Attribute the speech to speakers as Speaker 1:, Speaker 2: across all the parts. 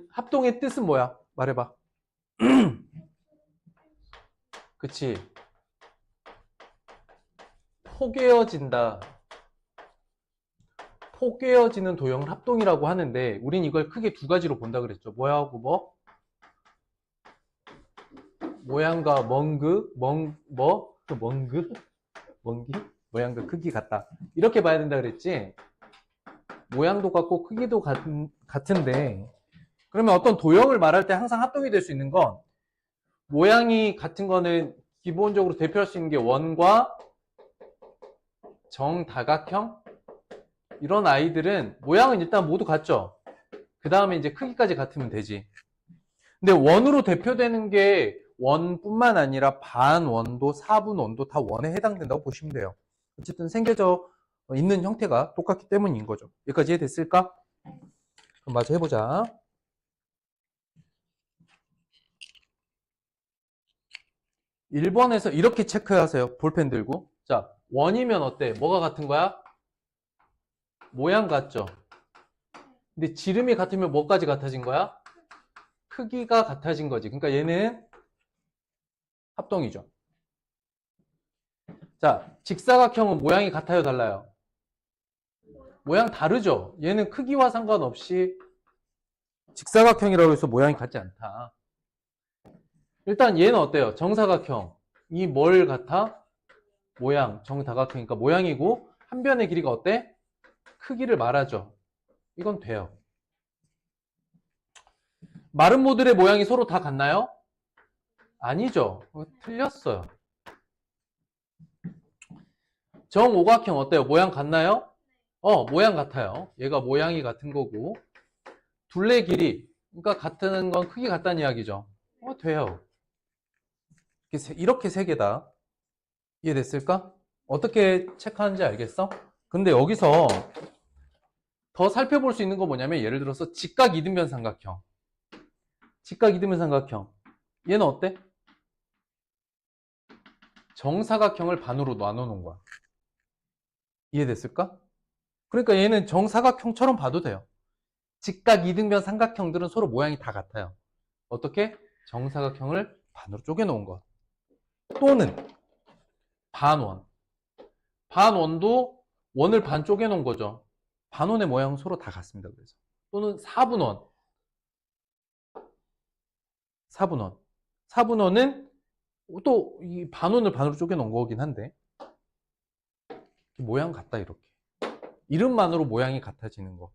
Speaker 1: 합동의 뜻은 뭐야? 말해봐. 그치. 포개어진다. 포개어지는 도형을 합동이라고 하는데 우린 이걸 크게 두 가지로 본다 그랬죠. 뭐하고 뭐? 모양과 멍기? 모양과 크기 같다. 이렇게 봐야 된다 그랬지. 모양도 같고 크기도 같은데 그러면 어떤 도형을 말할 때 항상 합동이 될 수 있는 건 모양이 같은 거는 기본적으로 대표할 수 있는 게 원과 정다각형 이런 아이들은 모양은 일단 모두 같죠. 그 다음에 이제 크기까지 같으면 되지. 근데 원으로 대표되는 게 원뿐만 아니라 반원도, 사분원도 다 원에 해당된다고 보시면 돼요. 어쨌든 생겨져 있는 형태가 똑같기 때문인 거죠. 여기까지 이해됐을까? 그럼 마저 해보자. 1번에서 이렇게 체크하세요. 볼펜 들고. 자, 원이면 어때? 뭐가 같은 거야? 모양 같죠? 근데 지름이 같으면 뭐까지 같아진 거야? 크기가 같아진 거지. 그러니까 얘는 합동이죠. 자, 직사각형은 모양이 같아요, 달라요? 모양 다르죠? 얘는 크기와 상관없이 직사각형이라고 해서 모양이 같지 않다. 일단 얘는 어때요? 정사각형. 이 뭘 같아? 모양, 정다각형이니까 모양이고 한 변의 길이가 어때? 크기를 말하죠. 이건 돼요. 마른 모듈의 모양이 서로 다 같나요? 아니죠. 틀렸어요. 정오각형 어때요? 모양 같나요? 모양 같아요. 얘가 모양이 같은 거고 둘레 길이 그러니까 같은 건 크기 같다는 이야기죠. 돼요. 이렇게 세 개다. 이해됐을까? 어떻게 체크하는지 알겠어? 근데 여기서 더 살펴볼 수 있는 건 뭐냐면 예를 들어서 직각 이등변 삼각형. 직각 이등변 삼각형. 얘는 어때? 정사각형을 반으로 나눠 놓은 거야. 이해됐을까? 그러니까 얘는 정사각형처럼 봐도 돼요. 직각 이등변 삼각형들은 서로 모양이 다 같아요. 어떻게? 정사각형을 반으로 쪼개 놓은 것. 또는 반원. 반원도 원을 반 쪼개 놓은 거죠. 반원의 모양은 서로 다 같습니다. 그래서. 또는 사분원. 사분원. 사분원은 또 이 반원을 반으로 쪼개 놓은 거긴 한데 모양 같다 이렇게. 이름만으로 모양이 같아지는 거.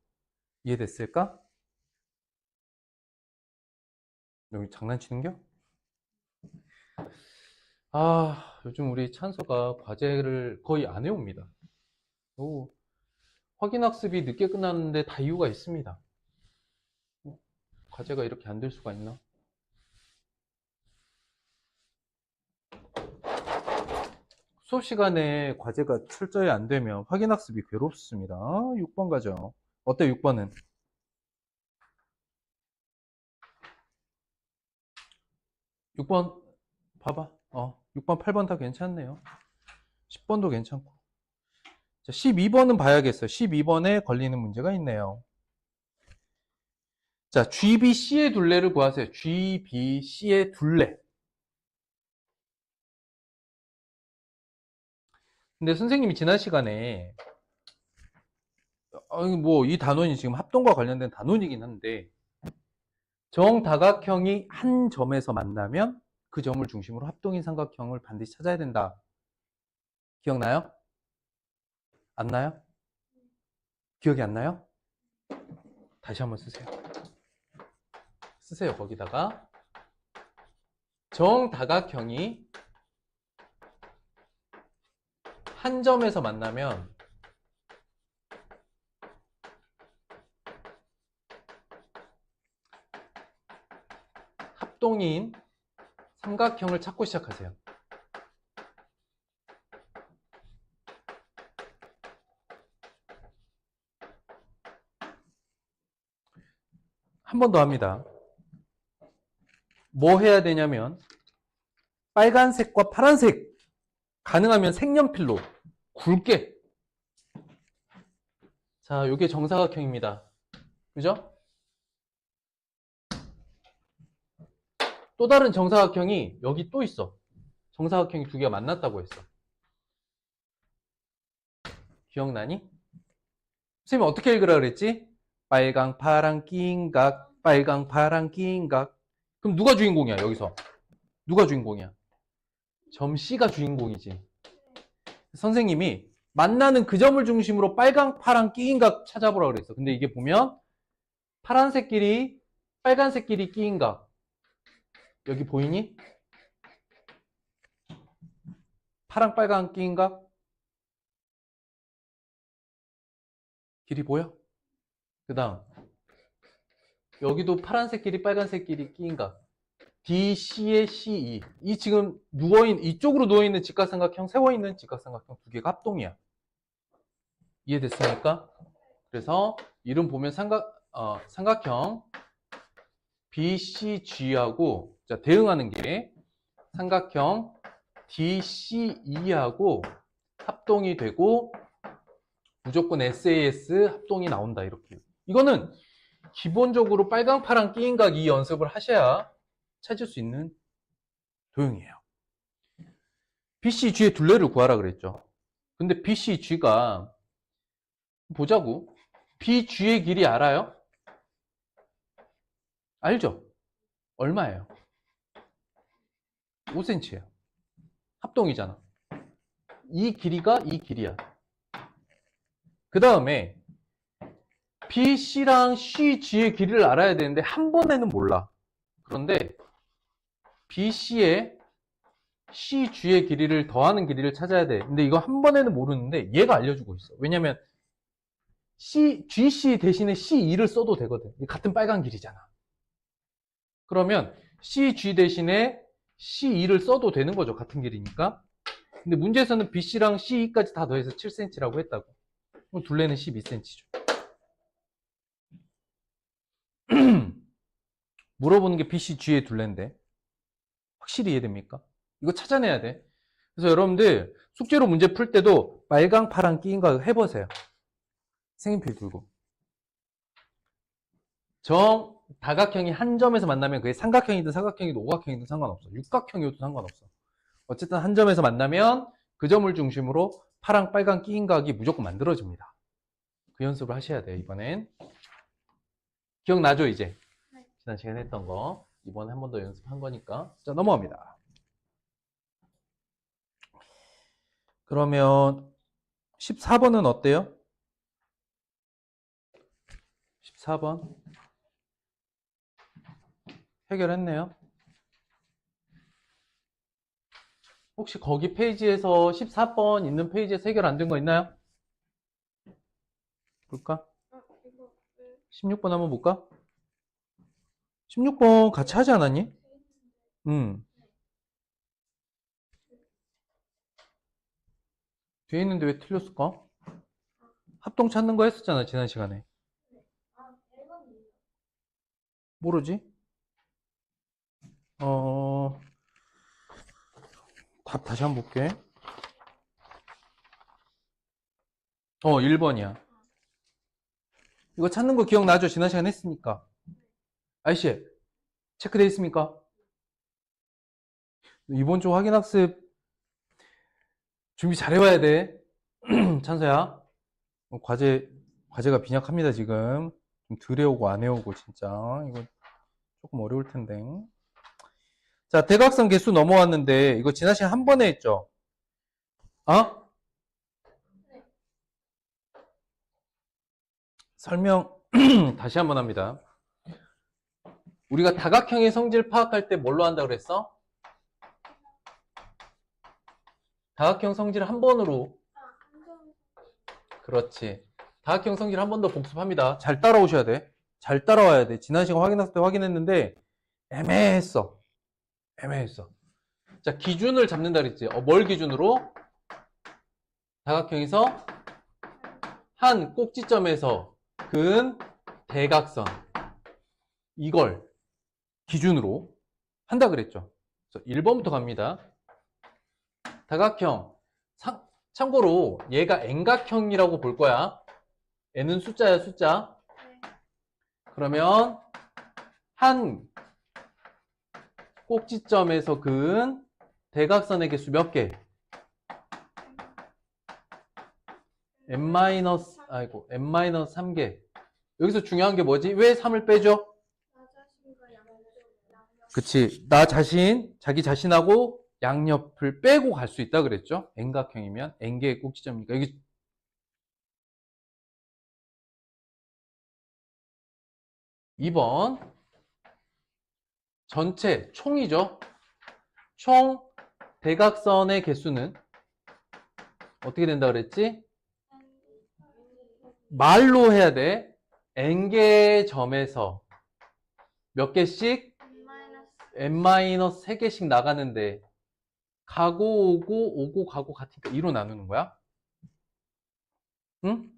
Speaker 1: 이해됐을까? 여기 장난치는겨? 요즘 우리 찬서가 과제를 거의 안 해옵니다. 확인학습이 늦게 끝나는데 다 이유가 있습니다. 과제가 이렇게 안 될 수가 있나? 수업 시간에 과제가 철저히 안 되면 확인학습이 괴롭습니다. 6번 가죠. 어때 6번은? 6번 봐봐. 6번, 8번 다 괜찮네요. 10번도 괜찮고. 자, 12번은 봐야겠어요. 12번에 걸리는 문제가 있네요. 자, GBC의 둘레를 구하세요. GBC의 둘레. 근데 선생님이 지난 시간에 뭐 이 단원이 지금 합동과 관련된 단원이긴 한데 정다각형이 한 점에서 만나면 그 점을 중심으로 합동인 삼각형을 반드시 찾아야 된다. 기억나요? 안 나요? 기억이 안 나요? 다시 한번 쓰세요. 쓰세요. 거기다가 정다각형이 한 점에서 만나면 합동인 삼각형을 찾고 시작하세요. 한 번 더 합니다. 뭐 해야 되냐면 빨간색과 파란색 가능하면 색연필로 굵게. 자, 이게 정사각형입니다. 그죠? 또 다른 정사각형이 여기 또 있어. 정사각형이 두 개가 만났다고 했어. 기억나니? 선생님 어떻게 읽으라 그랬지? 빨강, 파랑, 낀 각, 빨강, 파랑, 낀 각. 그럼 누가 주인공이야, 여기서? 누가 주인공이야? 점 C가 주인공이지. 선생님이 만나는 그 점을 중심으로 빨강, 파랑, 끼인 각 찾아보라 그랬어. 근데 이게 보면 파란색끼리, 빨간색끼리 끼인 각. 여기 보이니? 파랑, 빨강 끼인 각? 길이 보여? 그 다음 여기도 파란색끼리, 빨간색끼리 끼인 각. DC의 CE. 이 지금 이쪽으로 누워있는 직각삼각형, 세워있는 직각삼각형 두 개가 합동이야. 이해됐습니까? 그래서 이름 보면 삼각형 BCG하고 대응하는 게 삼각형 DCE하고 합동이 되고 무조건 SAS 합동이 나온다. 이렇게. 이거는 기본적으로 빨강, 파랑 끼인 각 이 연습을 하셔야 찾을 수 있는 도형이에요. BCG의 둘레를 구하라 그랬죠. 근데 BCG가 보자고. BG의 길이 알아요? 알죠? 얼마예요? 5cm예요. 합동이잖아. 이 길이가 이 길이야. 그 다음에 BC랑 CG의 길이를 알아야 되는데 한 번에는 몰라. 그런데 BC의 CG의 길이를 더하는 길이를 찾아야 돼. 근데 이거 한 번에는 모르는데 얘가 알려주고 있어. 왜냐면 GC 대신에 CE를 써도 되거든. 같은 빨간 길이잖아. 그러면 CG 대신에 CE를 써도 되는 거죠. 같은 길이니까. 근데 문제에서는 BC랑 CE까지 다 더해서 7cm라고 했다고. 그럼 둘레는 12cm죠. 물어보는 게 BCG의 둘레인데 확실히 이해됩니까? 이거 찾아내야 돼. 그래서 여러분들 숙제로 문제 풀 때도 빨강, 파랑 끼인 거 해보세요. 색연필 들고. 다각형이 한 점에서 만나면 그게 삼각형이든 사각형이든 오각형이든 상관없어. 육각형이어도 상관없어. 어쨌든 한 점에서 만나면 그 점을 중심으로 파랑, 빨강 끼인 각이 무조건 만들어집니다. 그 연습을 하셔야 돼요, 이번엔. 기억나죠, 이제? 지난 시간에 했던 거. 이번에 한 번 더 연습한 거니까. 자, 넘어갑니다. 그러면 14번은 어때요? 14번. 해결했네요. 혹시 거기 페이지에서 14번 있는 페이지에서 해결 안 된 거 있나요? 볼까? 16번 한번 볼까? 16번 같이 하지 않았니? 뒤에 있는데 왜 틀렸을까? 합동 찾는 거 했었잖아, 지난 시간에. 모르지? 답 다시 한번 볼게. 1번이야. 이거 찾는 거 기억나죠? 지난 시간에 했으니까. 아이씨, 체크돼 있습니까? 이번 주 확인학습 준비 잘해와야 돼. 찬서야. 과제가 빈약합니다, 지금. 좀 덜 해오고 안 해오고, 진짜. 이거 조금 어려울 텐데. 자, 대각선 개수 넘어왔는데, 이거 지난 시간 한 번에 했죠? 설명 다시 한번 합니다. 우리가 다각형의 성질 파악할 때 뭘로 한다고 그랬어? 다각형 성질 한 번으로. 그렇지. 다각형 성질 한 번 더 복습합니다. 잘 따라오셔야 돼. 잘 따라와야 돼. 지난 시간 확인했을 때 확인했는데 애매했어. 자, 기준을 잡는다 그랬지. 뭘 기준으로? 다각형에서 한 꼭지점에서 근 대각선. 이걸 기준으로 한다 그랬죠. 그래서 1번부터 갑니다. 다각형. 참고로 얘가 N각형이라고 볼 거야. N은 숫자야, 숫자. 그러면 한 꼭지점에서 그은 대각선의 개수 몇 개? n-3개. 여기서 중요한 게 뭐지? 왜 3을 빼죠? 그치. 나 자신, 자기 자신하고 양옆을 빼고 갈 수 있다 그랬죠? N각형이면 N개의 꼭지점이니까. 여기 2번. 전체, 총이죠? 총 대각선의 개수는 어떻게 된다 그랬지? 말로 해야 돼. N개의 점에서 몇 개씩? n-3개씩 나가는데 가고 오고 오고 가고 같으니까 2로 나누는 거야. 응?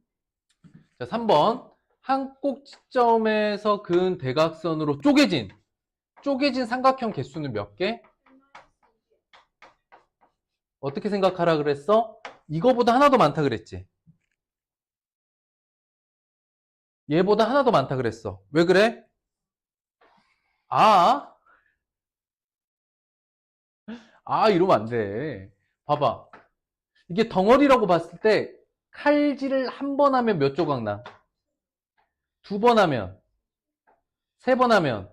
Speaker 1: 자, 3번. 한 꼭지점에서 그은 대각선으로 쪼개진 삼각형 개수는 몇 개? 어떻게 생각하라 그랬어? 이거보다 하나 더 많다 그랬지? 얘보다 하나 더 많다 그랬어. 왜 그래? 이러면 안 돼. 봐봐. 이게 덩어리라고 봤을 때 칼질을 한 번 하면 몇 조각 나? 2번 하면, 3번 하면,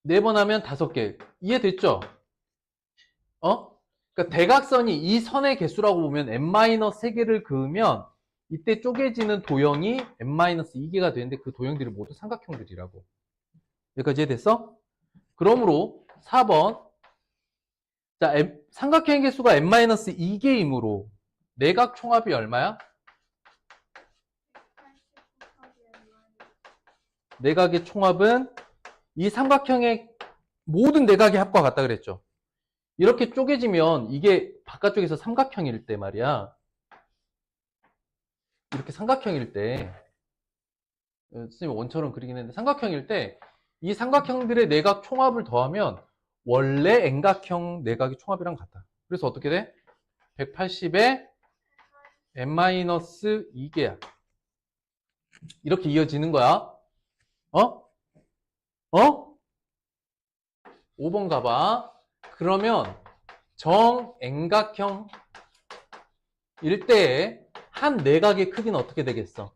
Speaker 1: 4번 하면 5개. 이해됐죠? 그러니까 대각선이 이 선의 개수라고 보면 n-3개를 그으면 이때 쪼개지는 도형이 n-2개가 되는데 그 도형들이 모두 삼각형들이라고. 여기까지 이해됐어? 그러므로 4번. 자, 삼각형의 개수가 n-2개이므로 내각 총합이 얼마야? 내각의 총합은 이 삼각형의 모든 내각의 합과 같다 그랬죠. 이렇게 쪼개지면 이게 바깥쪽에서 삼각형일 때 말이야. 이렇게 삼각형일 때, 선생님 원처럼 그리긴 했는데 삼각형일 때 이 삼각형들의 내각 총합을 더하면 원래 N각형 내각의 총합이랑 같아. 그래서 어떻게 돼? 180에 n-2개야. 이렇게 이어지는 거야. 어? 5번 가봐. 그러면 정 N각형일 때에 한 내각의 크기는 어떻게 되겠어?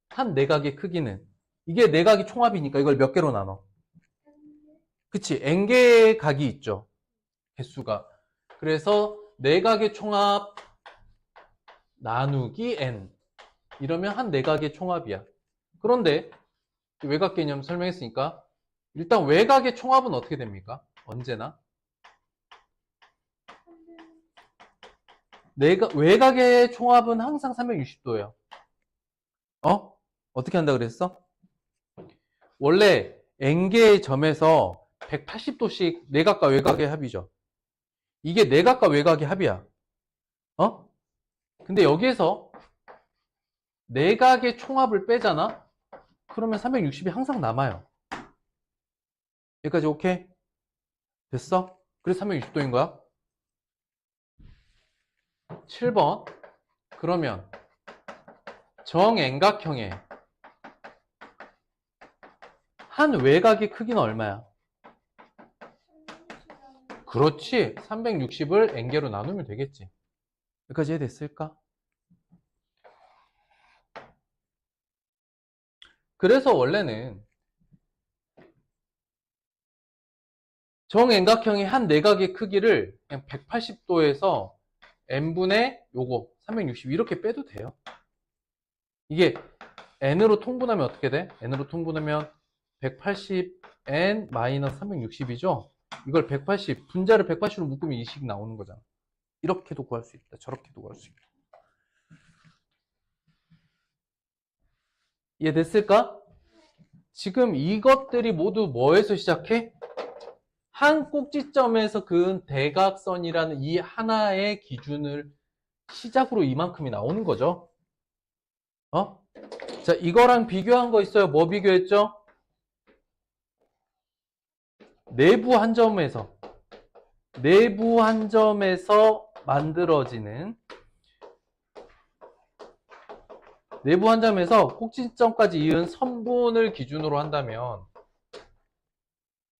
Speaker 1: 한 내각의 크기는 이게 내각이 총합이니까 이걸 몇 개로 나눠? 그치? N개의 각이 있죠. 개수가. 그래서 내각의 총합 나누기 N. 이러면 한 내각의 총합이야. 그런데 외곽 개념 설명했으니까 일단 외곽의 총합은 어떻게 됩니까? 언제나? 외곽의 총합은 항상 360도예요. 어떻게 한다 그랬어? 원래 N개의 점에서 180도씩 내각과 외곽의 합이죠. 이게 내각과 외곽의 합이야. 근데 여기에서 내각의 총합을 빼잖아? 그러면 360이 항상 남아요. 여기까지 오케이? 됐어? 그래서 360도인 거야. 7번. 그러면 정N각형의 한 외곽의 크기는 얼마야? 그렇지. 360을 N개로 나누면 되겠지. 여기까지 이해됐을까? 그래서 원래는 정N각형의 한 내각의 크기를 그냥 180도에서 n분의 요거 360 이렇게 빼도 돼요. 이게 n으로 통분하면 어떻게 돼? n으로 통분하면 180n-360이죠? 이걸 180, 분자를 180으로 묶으면 이 식 나오는 거잖아. 이렇게도 구할 수 있다. 저렇게도 구할 수 있다. 이해됐을까? 지금 이것들이 모두 뭐에서 시작해? 한 꼭지점에서 그은 대각선이라는 이 하나의 기준을 시작으로 이만큼이 나오는 거죠. 자, 이거랑 비교한 거 있어요. 뭐 비교했죠? 내부 한 점에서 만들어지는 내부 한 점에서 꼭지점까지 이은 선분을 기준으로 한다면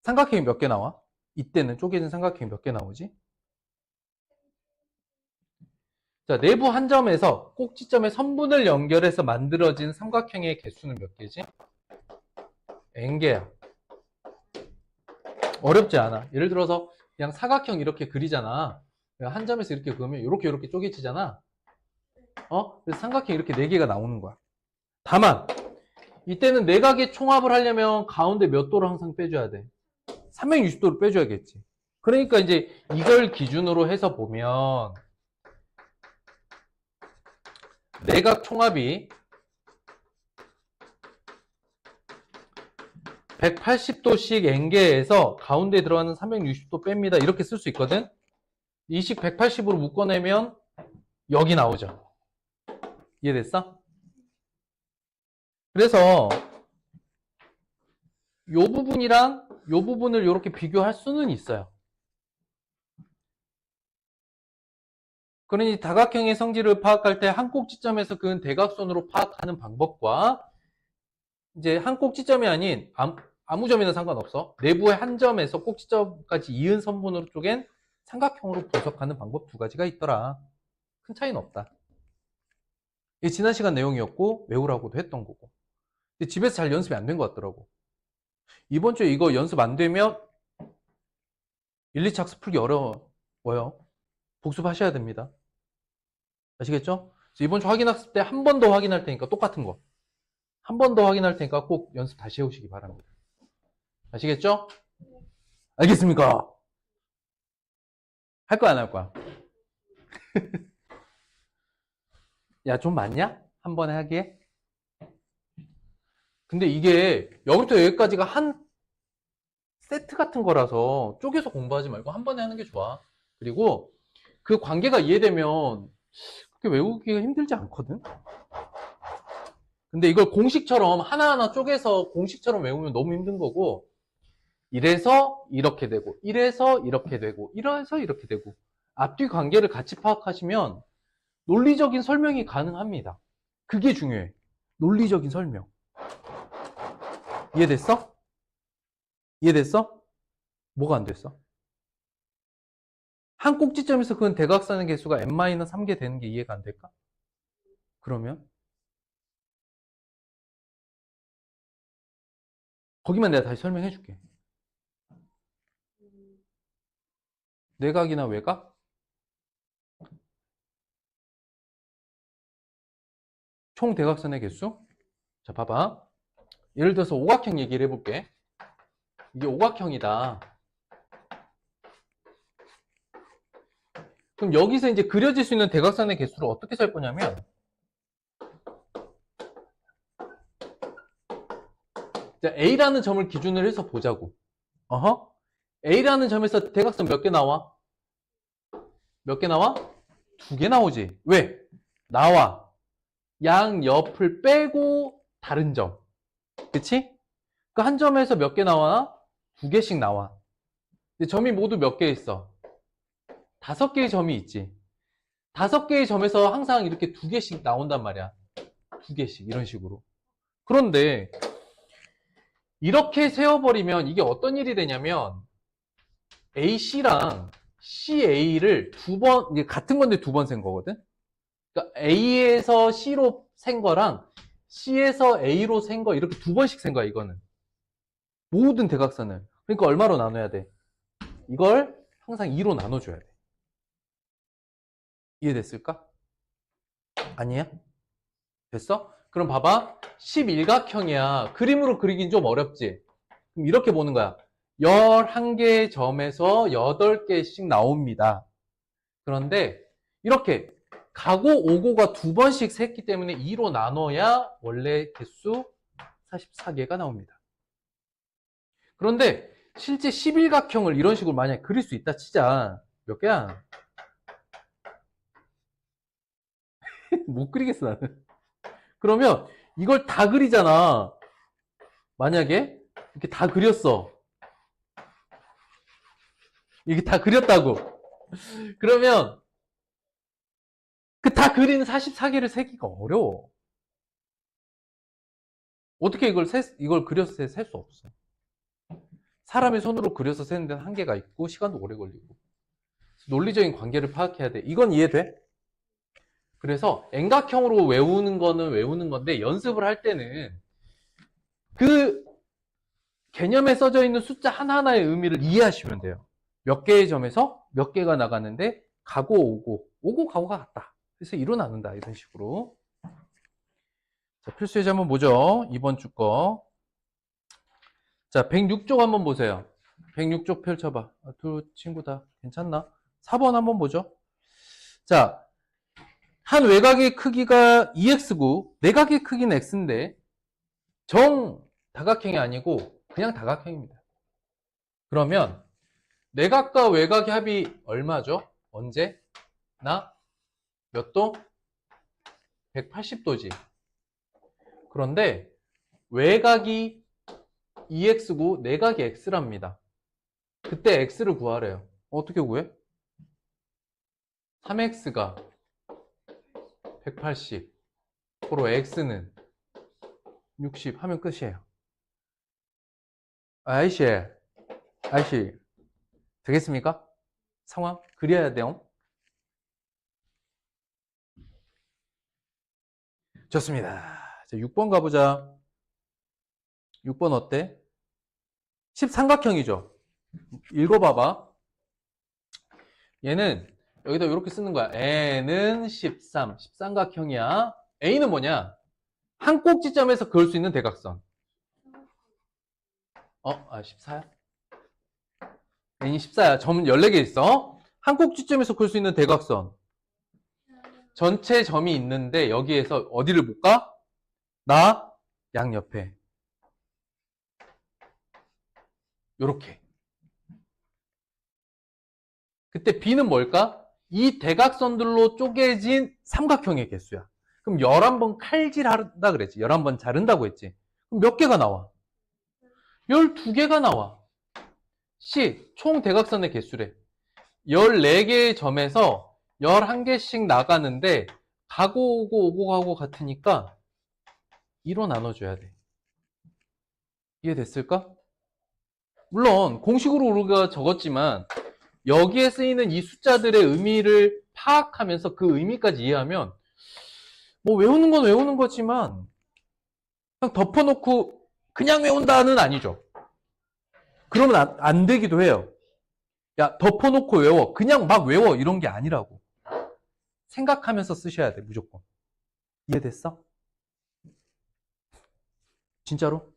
Speaker 1: 삼각형이 몇 개 나와? 이때는 쪼개진 삼각형이 몇 개 나오지? 자, 내부 한 점에서 꼭지점에 선분을 연결해서 만들어진 삼각형의 개수는 몇 개지? n개야. 어렵지 않아. 예를 들어서 그냥 사각형 이렇게 그리잖아. 한 점에서 이렇게 그으면 이렇게 쪼개지잖아. 그래서 삼각형 이렇게 4개가 나오는 거야. 다만 이때는 내각의 총합을 하려면 가운데 몇 도를 항상 빼줘야 돼? 360도를 빼줘야겠지. 그러니까 이제 이걸 기준으로 해서 보면 내각 총합이 180도씩 n개에서 가운데 들어가는 360도 뺍니다. 이렇게 쓸 수 있거든. 이 식 180으로 묶어내면 여기 나오죠. 이해됐어? 그래서 요 부분이랑 요 부분을 이렇게 비교할 수는 있어요. 그러니 다각형의 성질을 파악할 때 한 꼭지점에서 그은 대각선으로 파악하는 방법과 이제 한 꼭지점이 아닌 아무 점이나 상관없어. 내부의 한 점에서 꼭지점까지 이은 선분으로 쪼갠 삼각형으로 분석하는 방법 2가지가 있더라. 큰 차이는 없다. 이게 지난 시간 내용이었고 외우라고도 했던 거고. 근데 집에서 잘 연습이 안 된 것 같더라고. 이번 주에 이거 연습 안 되면 1, 2차 학습 풀기 어려워요. 복습하셔야 됩니다. 아시겠죠? 이번 주 확인 학습 때 한 번 더 확인할 테니까 똑같은 거. 한 번 더 확인할 테니까 꼭 연습 다시 해오시기 바랍니다. 아시겠죠? 알겠습니까? 할 거야, 안 할 거야? 야, 좀 많냐? 한 번에 하기에? 근데 이게 여기부터 여기까지가 한 세트 같은 거라서 쪼개서 공부하지 말고 한 번에 하는 게 좋아. 그리고 그 관계가 이해되면 그렇게 외우기가 힘들지 않거든? 근데 이걸 공식처럼 하나하나 쪼개서 공식처럼 외우면 너무 힘든 거고, 이래서 이렇게 되고, 이래서 이렇게 되고, 이래서 이렇게 되고, 앞뒤 관계를 같이 파악하시면 논리적인 설명이 가능합니다. 그게 중요해. 논리적인 설명. 이해됐어? 이해됐어? 뭐가 안 됐어? 한 꼭지점에서 그은 대각선의 개수가 n-3개 되는 게 이해가 안 될까? 그러면 거기만 내가 다시 설명해 줄게. 내각이나 외각? 총 대각선의 개수? 자, 봐봐. 예를 들어서 오각형 얘기를 해볼게. 이게 오각형이다. 그럼 여기서 이제 그려질 수 있는 대각선의 개수를 어떻게 셀 거냐면, 자, A라는 점을 기준으로 해서 보자고. A라는 점에서 대각선 몇 개 나와? 몇 개 나와? 2개 나오지. 왜? 나와. 양 옆을 빼고 다른 점. 그치? 그 한 점에서 몇 개 나와? 2개씩 나와. 근데 점이 모두 몇 개 있어? 5개의 점이 있지. 5개의 점에서 항상 이렇게 2개씩 나온단 말이야. 2개씩 이런 식으로. 그런데 이렇게 세워버리면 이게 어떤 일이 되냐면 AC랑 CA를 이게 같은 건데 2번 센 거거든? 그러니까 A에서 C로 센 거랑 C에서 A로 센 거 이렇게 2번씩 센 거야, 이거는. 모든 대각선을. 그러니까 얼마로 나눠야 돼? 이걸 항상 2로 나눠줘야 돼. 이해됐을까? 아니야? 됐어? 그럼 봐봐. 11각형이야. 그림으로 그리긴 좀 어렵지? 그럼 이렇게 보는 거야. 11개의 점에서 8개씩 나옵니다. 그런데 이렇게 가고 오고가 2번씩 샜기 때문에 2로 나눠야 원래 개수 44개가 나옵니다. 그런데 실제 11각형을 이런 식으로 만약에 그릴 수 있다 치자. 몇 개야? 못 그리겠어, 나는. 그러면 이걸 다 그리잖아. 만약에 이렇게 다 그렸어. 이게 다 그렸다고. 그러면 그 다 그린 44개를 세기가 어려워. 어떻게 이걸 그렸을 때 셀 수 없어. 사람의 손으로 그려서 세는 데는 한계가 있고 시간도 오래 걸리고 논리적인 관계를 파악해야 돼. 이건 이해돼? 그래서 N각형으로 외우는 거는 외우는 건데 연습을 할 때는 그 개념에 써져 있는 숫자 하나하나의 의미를 이해하시면 돼요. 몇 개의 점에서 몇 개가 나가는데 가고 오고 오고 가고가 같다. 그래서 2로 나눈다. 이런 식으로. 자, 필수 예제 한번 보죠. 이번 주 거. 자, 106쪽 한번 보세요. 106쪽 펼쳐봐. 두 친구 다 괜찮나? 4번 한번 보죠. 자, 한 외곽의 크기가 2x고 내각의 크기는 x인데 정 다각형이 아니고 그냥 다각형입니다. 그러면 내각과 외곽의 합이 얼마죠? 언제? 몇 도? 180도지. 그런데 외곽이 2x고 내각이 x랍니다. 그때 x를 구하래요. 어떻게 구해? 3x가 180, 고로 x는 60 하면 끝이에요. 아이씨, 되겠습니까? 상황 그려야 돼요. 좋습니다. 자, 6번 가보자. 6번 어때? 13각형이죠. 읽어봐봐. 얘는 여기다 이렇게 쓰는 거야. N은 13각형이야. A는 뭐냐? 한 꼭지점에서 그을 수 있는 대각선. 14야? N이 14야. 점 14개 있어. 한 꼭지점에서 그을 수 있는 대각선. 전체 점이 있는데 여기에서 어디를 못 가? 양옆에. 요렇게. 그때 B는 뭘까? 이 대각선들로 쪼개진 삼각형의 개수야. 그럼 11번 칼질한다 그랬지. 11번 자른다고 했지. 그럼 몇 개가 나와? 12개가 나와. C, 총 대각선의 개수래. 14개의 점에서 11개씩 나가는데 가고 오고 오고 가고 같으니까 2로 나눠줘야 돼. 이해됐을까? 물론 공식으로 우리가 적었지만 여기에 쓰이는 이 숫자들의 의미를 파악하면서 그 의미까지 이해하면 뭐 외우는 건 외우는 거지만 그냥 덮어놓고 그냥 외운다는 아니죠. 그러면 안 되기도 해요. 야, 덮어놓고 외워. 그냥 막 외워. 이런 게 아니라고. 생각하면서 쓰셔야 돼, 무조건. 이해됐어? 진짜로?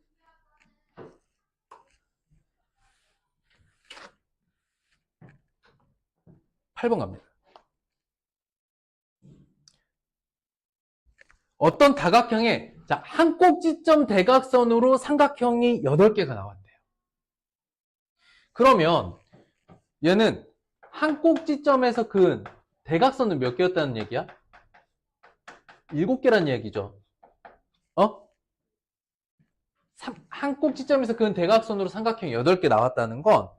Speaker 1: (8번) 갑니다. 어떤 다각형에 한 꼭지점 대각선으로 삼각형이 8개가 나왔대요. 그러면 얘는 한 꼭지점에서 그은 대각선은 몇 개였다는 얘기야? 7개란 얘기죠. 한 꼭지점에서 그은 대각선으로 삼각형이 8개 나왔다는 건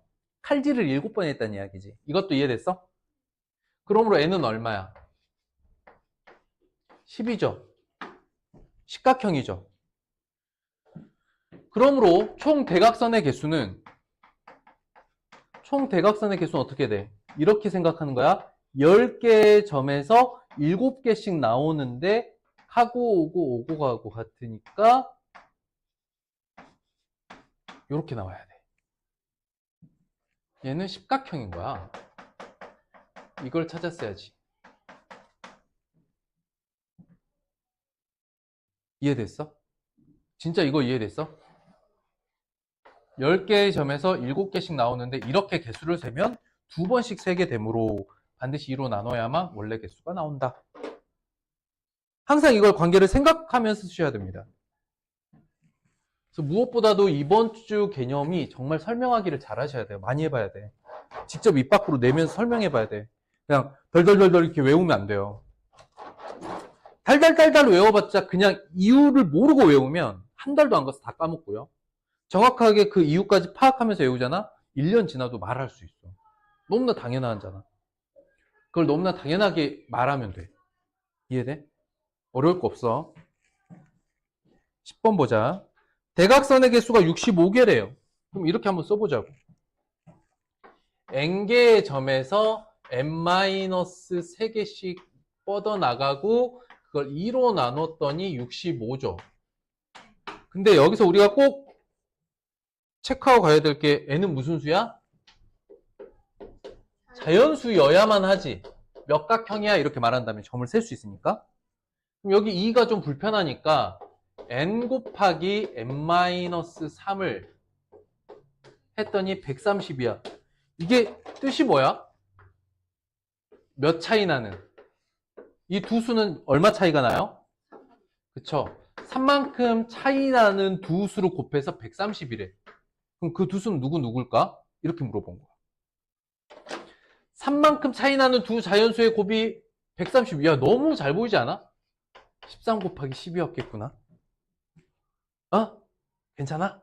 Speaker 1: 칼질을 7번 했다는 이야기지. 이것도 이해됐어? 그러므로 n은 얼마야? 10이죠. 십각형이죠. 그러므로 총 대각선의 개수는 어떻게 돼? 이렇게 생각하는 거야. 10개의 점에서 7개씩 나오는데 하고 오고 가고 같으니까 이렇게 나와야 돼. 얘는 십각형인 거야. 이걸 찾았어야지. 이해됐어? 진짜 이거 이해됐어? 10개의 점에서 7개씩 나오는데 이렇게 개수를 세면 2번씩 세게 되므로 반드시 2로 나눠야만 원래 개수가 나온다. 항상 이걸 관계를 생각하면서 쓰셔야 됩니다. 그래서 무엇보다도 이번 주 개념이 정말 설명하기를 잘 하셔야 돼요. 많이 해봐야 돼. 직접 입 밖으로 내면서 설명해봐야 돼. 그냥 덜덜덜덜 이렇게 외우면 안 돼요. 달달달달 외워봤자 그냥 이유를 모르고 외우면 한 달도 안 가서 다 까먹고요. 정확하게 그 이유까지 파악하면서 외우잖아? 1년 지나도 말할 수 있어. 너무나 당연하잖아. 그걸 너무나 당연하게 말하면 돼. 이해돼? 어려울 거 없어. 10번 보자. 대각선의 개수가 65개래요. 그럼 이렇게 한번 써보자고. n개의 점에서 n-3개씩 뻗어나가고 그걸 2로 나눴더니 65죠. 근데 여기서 우리가 꼭 체크하고 가야 될 게 n은 무슨 수야? 자연수여야만 하지. 몇 각형이야 이렇게 말한다면 점을 셀 수 있으니까. 그럼 여기 2가 좀 불편하니까 n 곱하기 n-3을 했더니 130이야. 이게 뜻이 뭐야? 몇 차이 나는? 이 두 수는 얼마 차이가 나요? 그쵸? 3만큼 차이 나는 두 수를 곱해서 130이래. 그럼 그 두 수는 누굴까? 이렇게 물어본 거야. 3만큼 차이 나는 두 자연수의 곱이 130. 야, 너무 잘 보이지 않아? 13 곱하기 10이었겠구나. 어? 괜찮아?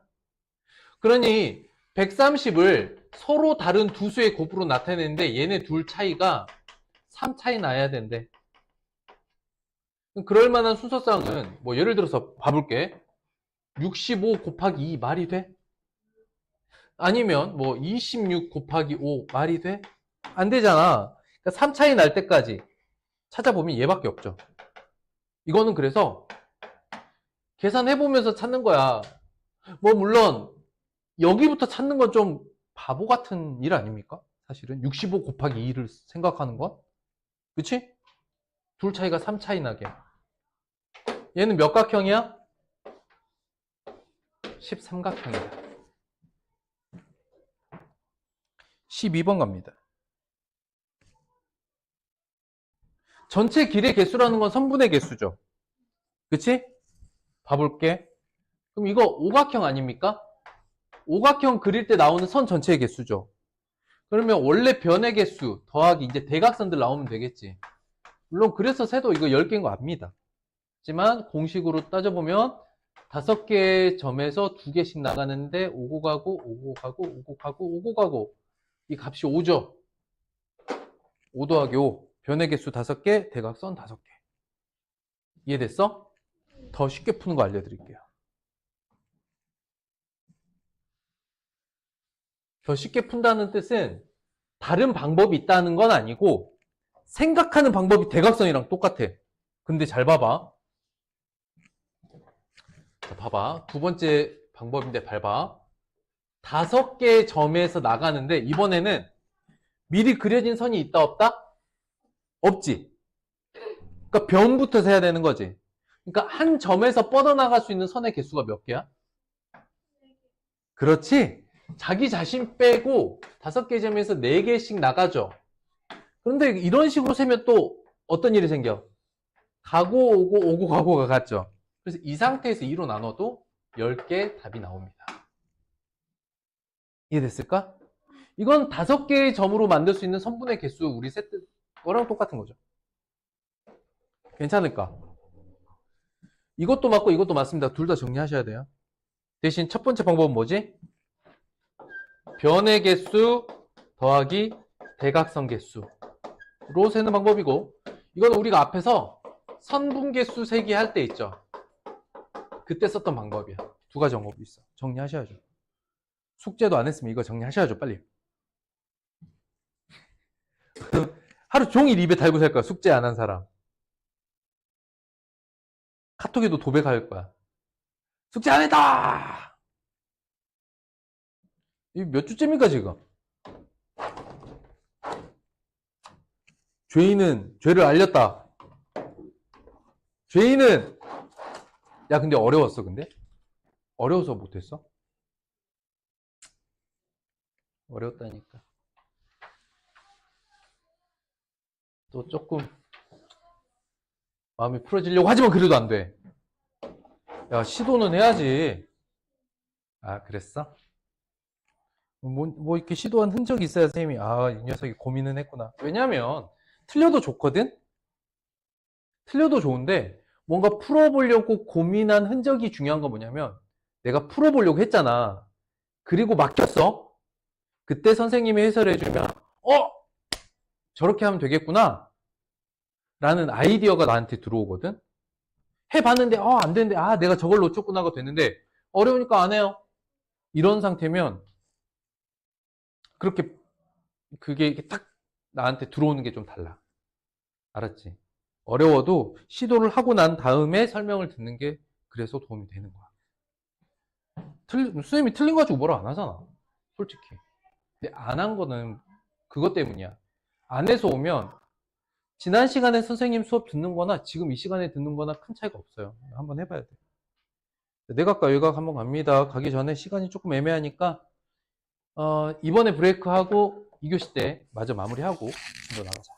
Speaker 1: 그러니 130을 서로 다른 두 수의 곱으로 나타내는데 얘네 둘 차이가 3 차이 나야 된대. 그럴 만한 순서상은 뭐 예를 들어서 봐볼게. 65 곱하기 2 말이 돼? 아니면 뭐 26 곱하기 5 말이 돼? 안 되잖아. 그러니까 3 차이 날 때까지 찾아보면 얘밖에 없죠. 이거는 그래서 계산해보면서 찾는 거야. 뭐 물론 여기부터 찾는 건 좀 바보 같은 일 아닙니까? 사실은 65 곱하기 2를 생각하는 건. 그치? 둘 차이가 3 차이 나게. 얘는 몇 각형이야? 13각형이다. 12번 갑니다. 전체 길의 개수라는 건 선분의 개수죠. 그치? 봐볼게. 그럼 이거 오각형 아닙니까? 오각형 그릴 때 나오는 선 전체의 개수죠. 그러면 원래 변의 개수 더하기 이제 대각선들 나오면 되겠지. 물론 그래서 세도 이거 10개인 거 압니다. 하지만 공식으로 따져보면 5개의 점에서 2개씩 나가는데 오고 가고 오고 가고 오고 가고 오고 가고 이 값이 5죠. 5 더하기 5. 변의 개수 5개, 대각선 5개. 이해됐어? 더 쉽게 푸는 거 알려드릴게요. 더 쉽게 푼다는 뜻은 다른 방법이 있다는 건 아니고 생각하는 방법이 대각선이랑 똑같아. 근데 잘 봐봐. 자, 봐봐. 두 번째 방법인데 봐봐. 5개의 점에서 나가는데 이번에는 미리 그려진 선이 있다 없다? 없지. 그러니까 변부터 세야 되는 거지. 그러니까 한 점에서 뻗어나갈 수 있는 선의 개수가 몇 개야? 그렇지. 자기 자신 빼고 5개 점에서 4개씩 나가죠. 그런데 이런 식으로 세면 또 어떤 일이 생겨? 가고 오고 오고 가고가 같죠. 그래서 이 상태에서 2로 나눠도 10개 답이 나옵니다. 이해됐을까? 이건 5개의 점으로 만들 수 있는 선분의 개수 우리 세트 거랑 똑같은 거죠. 괜찮을까? 이것도 맞고 이것도 맞습니다. 둘 다 정리하셔야 돼요. 대신 첫 번째 방법은 뭐지? 변의 개수 더하기 대각선 개수로 세는 방법이고, 이건 우리가 앞에서 선분계수 세기 할 때 있죠. 그때 썼던 방법이야. 두 가지 방법이 있어. 정리하셔야죠. 숙제도 안 했으면 이거 정리하셔야죠, 빨리. 하루 종일 입에 달고 살 거야, 숙제 안 한 사람. 카톡에도 도배할 거야. 숙제 안 했다! 이게 몇 주째입니까, 지금? 죄인은 죄를 알렸다. 죄인은, 야, 근데 어려웠어, 근데? 어려워서 못했어? 어려웠다니까. 또 조금 마음이 풀어지려고 하지만 그래도 안 돼. 야, 시도는 해야지. 아, 그랬어? 뭐 이렇게 시도한 흔적이 있어야 선생님이, 아, 이 녀석이 고민은 했구나. 왜냐면 틀려도 좋거든? 틀려도 좋은데 뭔가 풀어보려고 고민한 흔적이 중요한 건 뭐냐면, 내가 풀어보려고 했잖아. 그리고 막혔어. 그때 선생님이 해설해주면 저렇게 하면 되겠구나 라는 아이디어가 나한테 들어오거든. 해봤는데 안 되는데, 내가 저걸 놓쳤구나가 됐는데 어려우니까 안 해요. 이런 상태면 그렇게 그게 이렇게 딱 나한테 들어오는 게 좀 달라. 알았지? 어려워도 시도를 하고 난 다음에 설명을 듣는 게 그래서 도움이 되는 거야. 선생님이 틀린 거 가지고 뭐라 안 하잖아. 솔직히. 근데 안 한 거는 그것 때문이야. 안 해서 오면 지난 시간에 선생님 수업 듣는 거나 지금 이 시간에 듣는 거나 큰 차이가 없어요. 한번 해봐야 돼. 내각과 외곽 한번 갑니다. 가기 전에 시간이 조금 애매하니까 이번에 브레이크하고 2교시 때 마저 마무리하고 진도 나가자.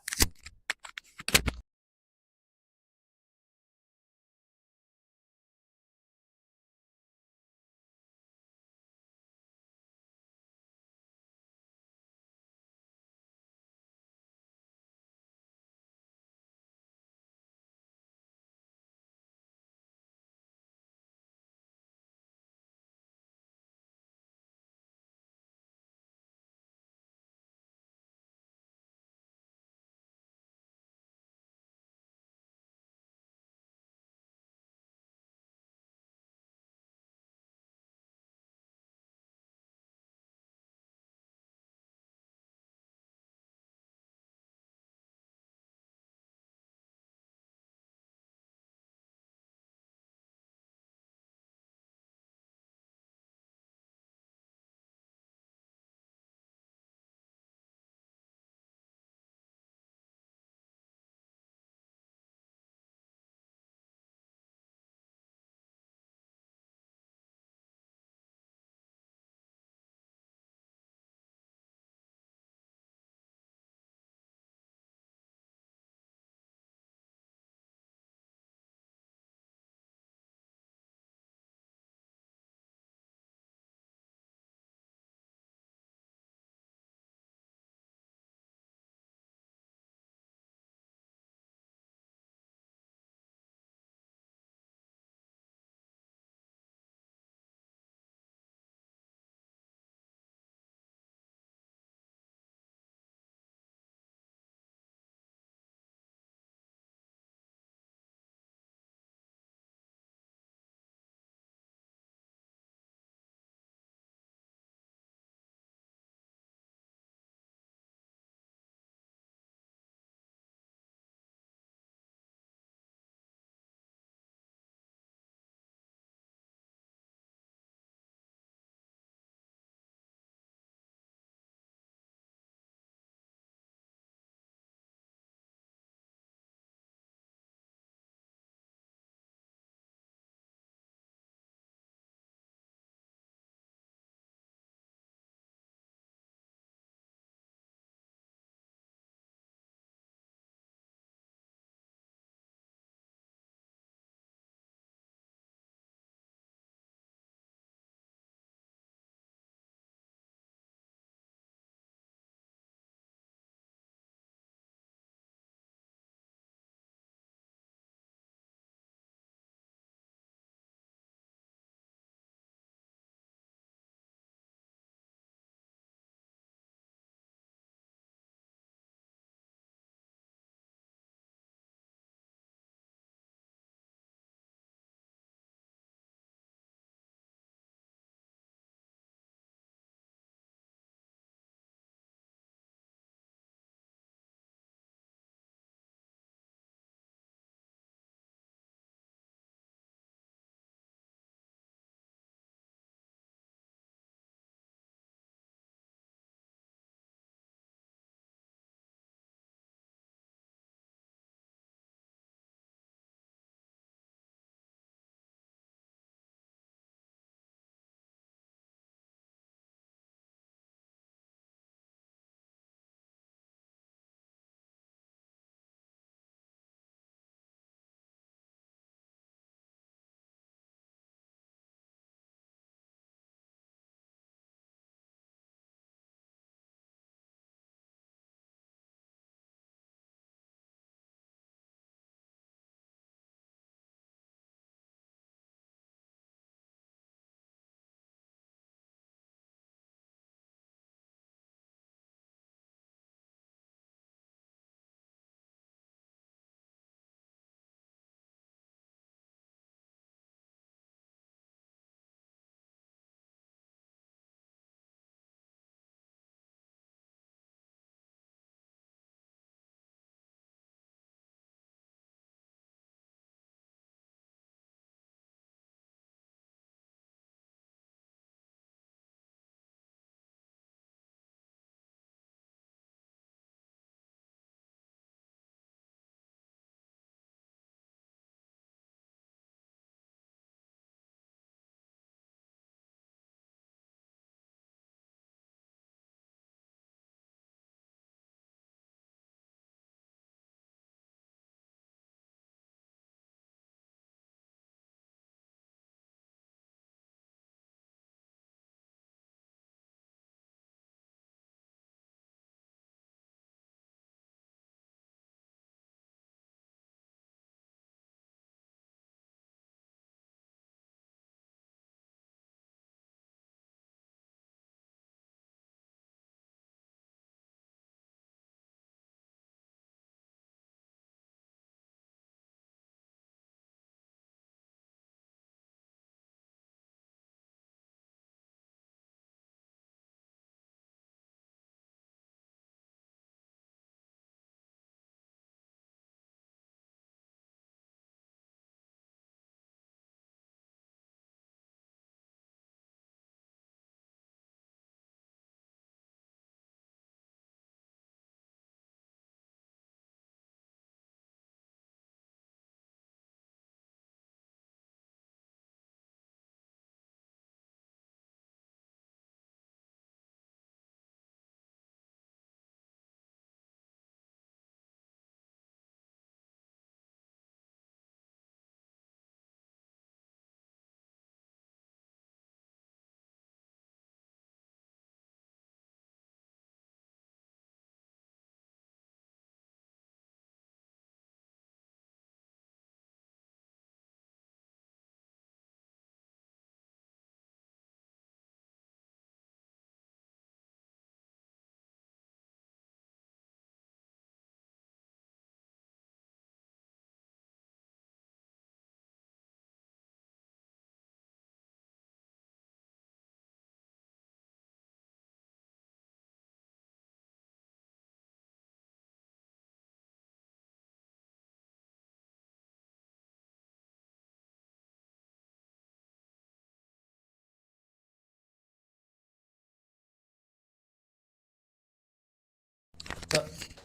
Speaker 1: 자,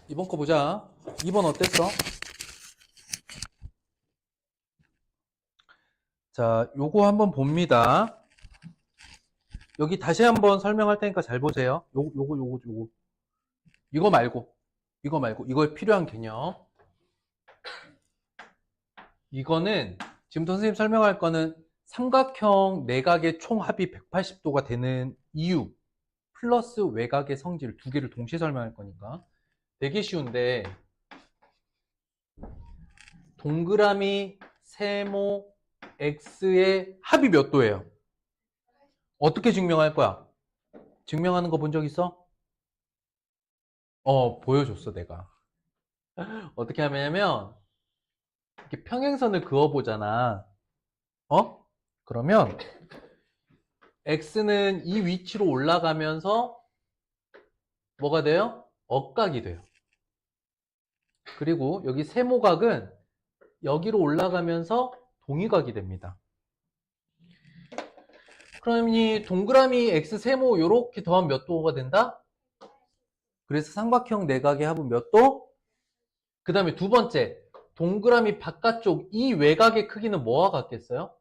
Speaker 1: 이번 거 보자. 2번 어땠어? 자, 요거 한번 봅니다. 여기 다시 한번 설명할 테니까 잘 보세요. 요거. 이거 말고, 이거에 필요한 개념. 이거는, 지금 선생님 설명할 거는 삼각형 내각의 총합이 180도가 되는 이유, 플러스 외곽의 성질 두 개를 동시에 설명할 거니까 되게 쉬운데, 동그라미 세모 x의 합이 몇 도예요? 어떻게 증명할 거야? 증명하는 거 본 적 있어? 보여줬어, 내가. 어떻게 하냐면, 이렇게 평행선을 그어보잖아. 그러면, x는 이 위치로 올라가면서, 뭐가 돼요? 억각이 돼요. 그리고 여기 세모각은 여기로 올라가면서 동위각이 됩니다. 그럼 이 동그라미 x 세모 요렇게 더하면 몇 도가 된다? 그래서 삼각형 내각의 합은 몇 도? 그 다음에 두 번째, 동그라미 바깥쪽 이 외곽의 크기는 뭐와 같겠어요?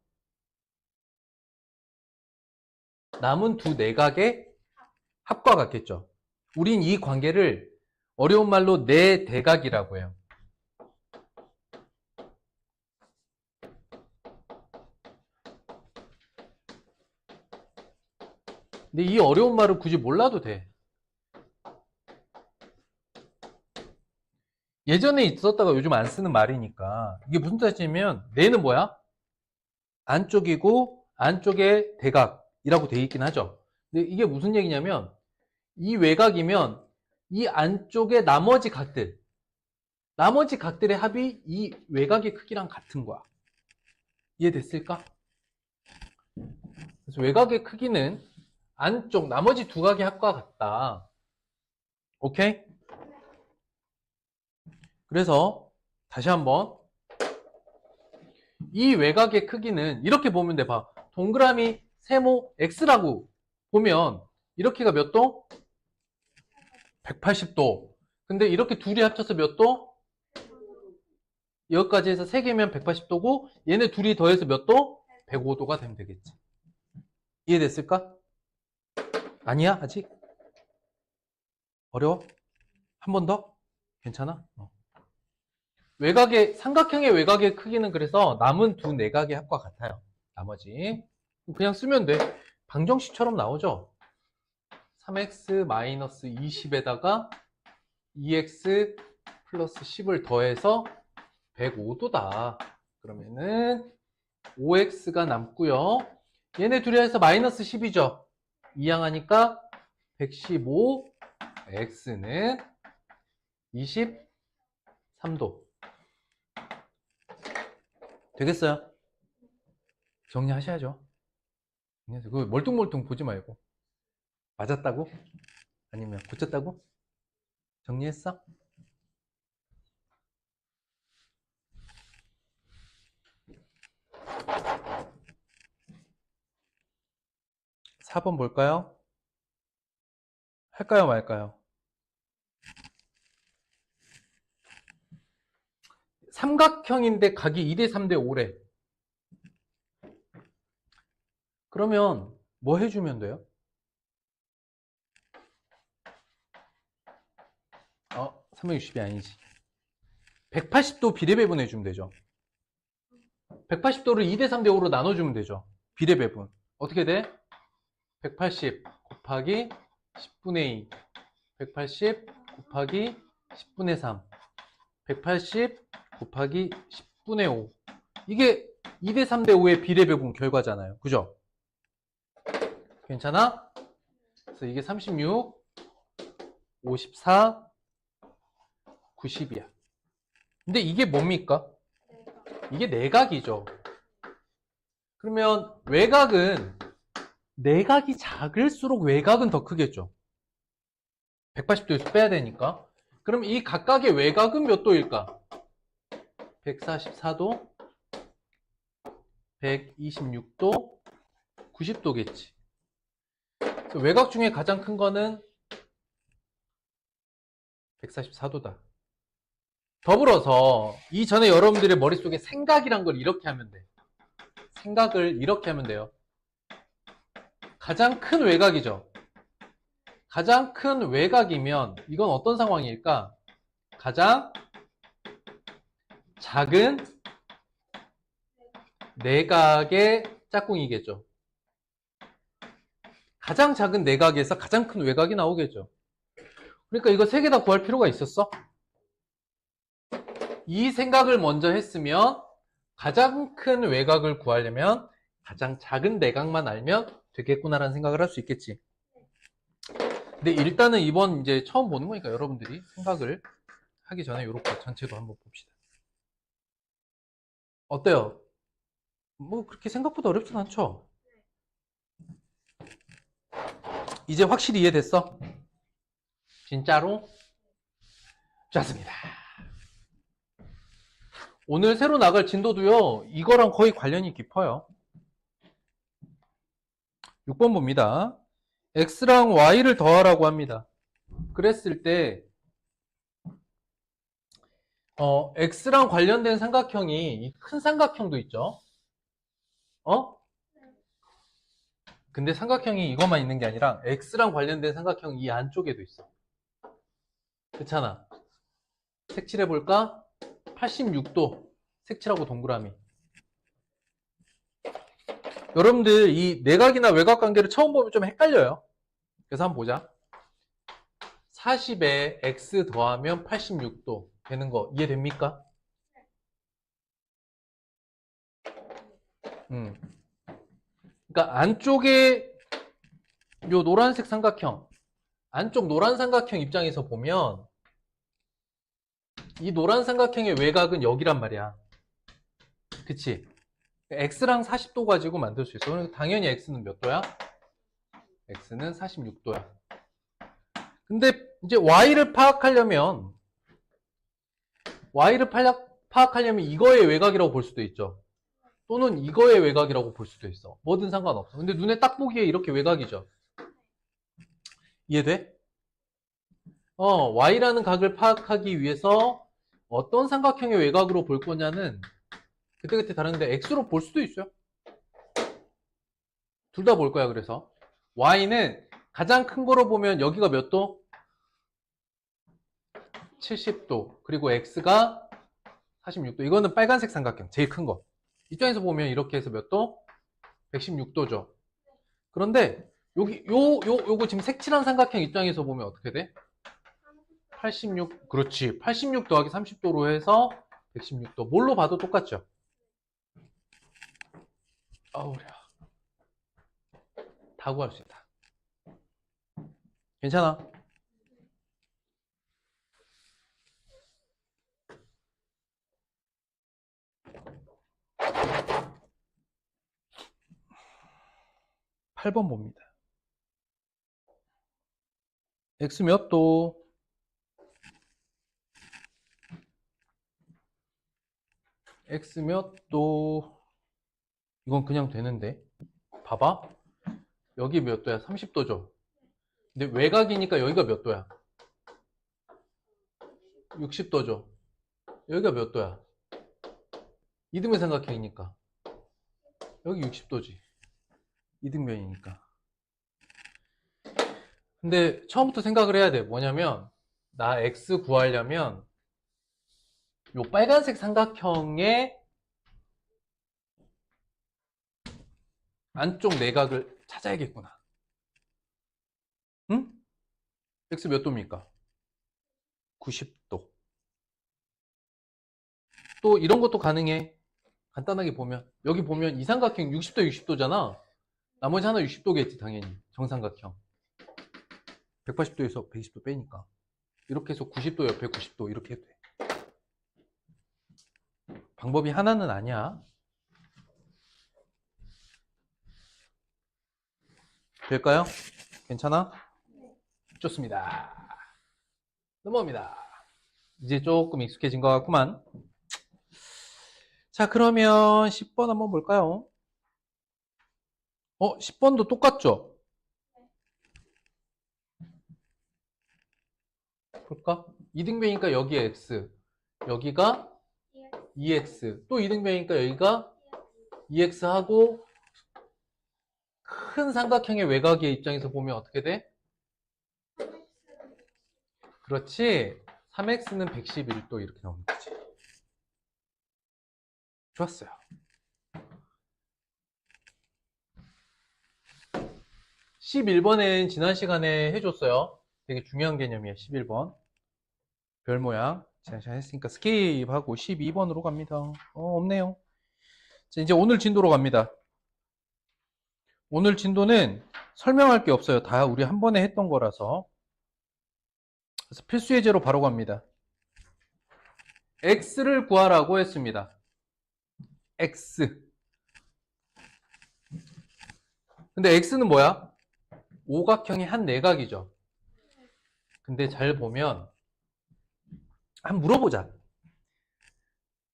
Speaker 1: 남은 두 내각의 합과 같겠죠. 우린 이 관계를 어려운 말로 내대각이라고 해요. 근데 이 어려운 말을 굳이 몰라도 돼. 예전에 있었다가 요즘 안 쓰는 말이니까. 이게 무슨 뜻이냐면 내는 뭐야? 안쪽이고 안쪽에 대각이라고 돼 있긴 하죠. 근데 이게 무슨 얘기냐면 이 외곽이면 이 안쪽의 나머지 각들의 합이 이 외곽의 크기랑 같은 거야. 이해됐을까? 그래서 외곽의 크기는 안쪽 나머지 두 각의 합과 같다. 오케이? 그래서 다시 한번 이 외곽의 크기는 이렇게 보면 돼. 봐. 동그라미 세모 x라고 보면 이렇게가 몇 도? 180도. 근데 이렇게 둘이 합쳐서 몇 도? 여기까지 해서 3개면 180도고 얘네 둘이 더해서 몇 도? 105도가 되면 되겠지. 이해됐을까? 아니야? 아직? 어려워? 한 번 더? 괜찮아? 외곽의 삼각형의 외곽의 크기는 그래서 남은 두 내각의 합과 같아요. 나머지 그냥 쓰면 돼. 방정식처럼 나오죠. 3x-20에다가 2x 플러스 10을 더해서 105도다. 그러면은 5x가 남고요. 얘네 둘이 해서 마이너스 10이죠. 이항하니까 115, x는 23도. 되겠어요? 정리하셔야죠. 그 멀뚱멀뚱 보지 말고. 맞았다고? 아니면 고쳤다고? 정리했어? 4번 볼까요? 할까요, 말까요? 삼각형인데 각이 2대 3대 5래. 그러면 뭐 해주면 돼요? 360이 아니지. 180도 비례배분 해주면 되죠. 180도를 2대 3대 5로 나눠주면 되죠. 비례배분. 어떻게 돼? 180 곱하기 10분의 2. 180 곱하기 10분의 3. 180 곱하기 10분의 5. 이게 2대 3대 5의 비례배분 결과잖아요. 그죠? 괜찮아? 그래서 이게 36, 54, 90이야. 근데 이게 뭡니까? 이게 내각이죠. 그러면 외곽은 내각이 작을수록 외곽은 더 크겠죠. 180도에서 빼야 되니까. 그럼 이 각각의 외곽은 몇 도일까? 144도, 126도, 90도겠지. 외곽 중에 가장 큰 거는 144도다. 더불어서 이전에 여러분들의 머릿속에 생각이란 걸 이렇게 하면 돼. 생각을 이렇게 하면 돼요. 가장 큰 외곽이죠. 가장 큰 외곽이면 이건 어떤 상황일까? 가장 작은 내각의 짝꿍이겠죠. 가장 작은 내각에서 가장 큰 외곽이 나오겠죠. 그러니까 이거 세 개 다 구할 필요가 있었어? 이 생각을 먼저 했으면 가장 큰 외곽을 구하려면 가장 작은 내각만 알면 되겠구나라는 생각을 할 수 있겠지. 근데 일단은 이번 이제 처음 보는 거니까 여러분들이 생각을 하기 전에 이렇게 전체도 한번 봅시다. 어때요? 뭐 그렇게 생각보다 어렵진 않죠? 이제 확실히 이해됐어? 진짜로? 좋습니다. 오늘 새로 나갈 진도도요, 이거랑 거의 관련이 깊어요. 6번 봅니다. x랑 y를 더하라고 합니다. 그랬을 때 x랑 관련된 삼각형이 이 큰 삼각형도 있죠. 근데 삼각형이 이것만 있는 게 아니라 x랑 관련된 삼각형이 이 안쪽에도 있어. 그렇잖아. 색칠해볼까? 86도 색칠하고 동그라미. 여러분들 이 내각이나 외곽 관계를 처음 보면 좀 헷갈려요. 그래서 한번 보자. 40에 x 더하면 86도 되는 거 이해됩니까? 그러니까 안쪽에 요 노란색 삼각형, 안쪽 노란 삼각형 입장에서 보면 이 노란 삼각형의 외곽은 여기란 말이야. 그치? x랑 40도 가지고 만들 수 있어. 그러니까 당연히 x는 몇 도야? x는 46도야. 근데 이제 y를 파악하려면 이거의 외곽이라고 볼 수도 있죠. 또는 이거의 외곽이라고 볼 수도 있어. 뭐든 상관없어. 근데 눈에 딱 보기에 이렇게 외곽이죠. 이해돼? y라는 각을 파악하기 위해서 어떤 삼각형의 외곽으로 볼 거냐는 그때그때 다른데 x로 볼 수도 있어요. 둘 다 볼 거야. 그래서 y는 가장 큰 거로 보면 여기가 몇 도? 70도. 그리고 x가 46도. 이거는 빨간색 삼각형 제일 큰 거. 입장에서 보면 이렇게 해서 몇 도? 116도죠. 그런데 요거 지금 색칠한 삼각형 입장에서 보면 어떻게 돼? 86, 그렇지. 86 더하기 30도로 해서 116도. 뭘로 봐도 똑같죠? 어우야. 다 구할 수 있다. 괜찮아? 팔 번 봅니다. x 몇 도? x 몇 도? 이건 그냥 되는데. 봐봐. 여기 몇 도야? 30도죠. 근데 외곽이니까 여기가 몇 도야? 60도죠. 여기가 몇 도야? 이등변 삼각형이니까. 여기 60도지. 이등변이니까. 근데 처음부터 생각을 해야 돼. 뭐냐면 나 x 구하려면 요 빨간색 삼각형의 안쪽 내각을 찾아야겠구나. 응? x 몇 도입니까? 90도. 또 이런 것도 가능해. 간단하게 보면 여기 보면 이 삼각형 60도 60도잖아. 나머지 하나 60도겠지 당연히. 정삼각형. 180도에서 120도 빼니까. 이렇게 해서 90도 옆에 90도 이렇게 해도 돼. 방법이 하나는 아니야. 될까요? 괜찮아? 좋습니다. 넘어갑니다. 이제 조금 익숙해진 것 같구만. 자, 그러면 10번 한번 볼까요? 10번도 똑같죠? 볼까? 이등변이니까 여기에 x, 여기가 2x, 또 이등변이니까 여기가 2x 하고 큰 삼각형의 외곽의 입장에서 보면 어떻게 돼? 그렇지. 3x는 111도 이렇게 나오는 거지. 좋았어요. 11번은 지난 시간에 해줬어요. 되게 중요한 개념이에요. 11번. 별 모양. 지난 시간에 했으니까 스킵하고 12번으로 갑니다. 없네요. 자, 이제 오늘 진도로 갑니다. 오늘 진도는 설명할 게 없어요. 다 우리 한 번에 했던 거라서. 그래서 필수 예제로 바로 갑니다. x를 구하라고 했습니다. x. 근데 x는 뭐야? 오각형의 한 내각이죠. 근데 잘 보면 한번 물어보자.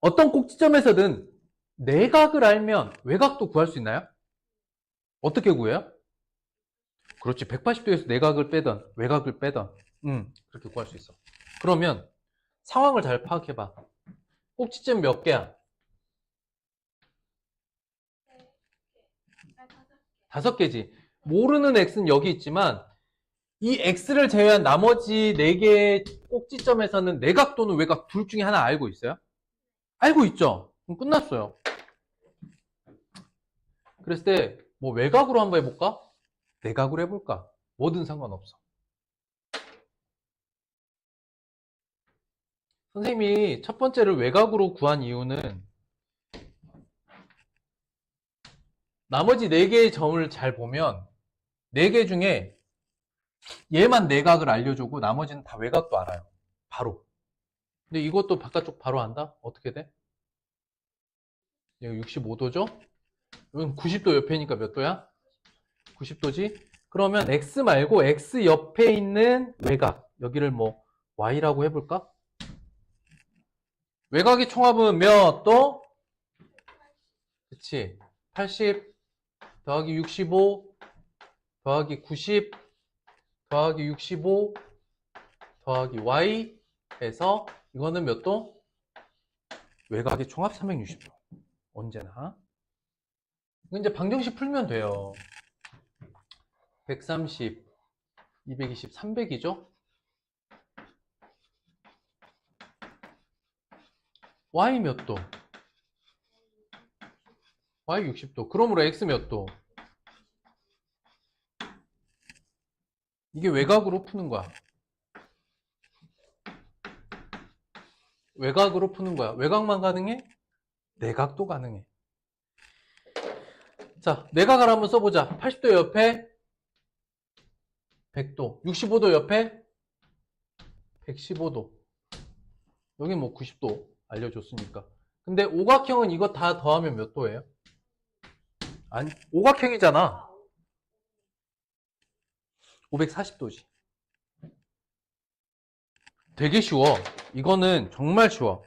Speaker 1: 어떤 꼭지점에서든 내각을 알면 외곽도 구할 수 있나요? 어떻게 구해요? 그렇지. 180도에서 내각을 빼던 외곽을 빼던 그렇게 구할 수 있어. 그러면 상황을 잘 파악해봐. 꼭지점 몇 개야? 5개지. 모르는 x는 여기 있지만 이 x를 제외한 나머지 4개의 꼭지점에서는 내각 또는 외곽 둘 중에 하나 알고 있어요? 알고 있죠? 그럼 끝났어요. 그랬을 때 뭐 외곽으로 한번 해볼까? 내각으로 해볼까? 뭐든 상관없어. 선생님이 첫 번째를 외곽으로 구한 이유는 나머지 4개의 점을 잘 보면 4개 중에 얘만 내각을 알려주고 나머지는 다 외곽도 알아요. 바로. 근데 이것도 바깥쪽 바로 안다? 어떻게 돼? 여기 65도죠? 여기 90도 옆에니까 몇 도야? 90도지? 그러면 x 말고 x 옆에 있는 외곽, 여기를 뭐 y라고 해볼까? 외곽의 총합은 몇 도? 그치. 80 더하기 65 더하기 90 더하기 65 더하기 y 해서 이거는 몇 도? 외곽의 총합 360도. 언제나. 이제 방정식 풀면 돼요. 130, 220, 300이죠? y 몇 도? y 60도. 그러므로 x 몇 도? 이게 외곽으로 푸는 거야. 외곽으로 푸는 거야. 외곽만 가능해? 내각도 가능해. 자, 내각을 한번 써보자. 80도 옆에 100도, 65도 옆에 115도. 여기 뭐 90도 알려줬으니까. 근데 오각형은 이거 다 더하면 몇 도예요? 아니, 오각형이잖아. 540도지. 되게 쉬워. 이거는 정말 쉬워.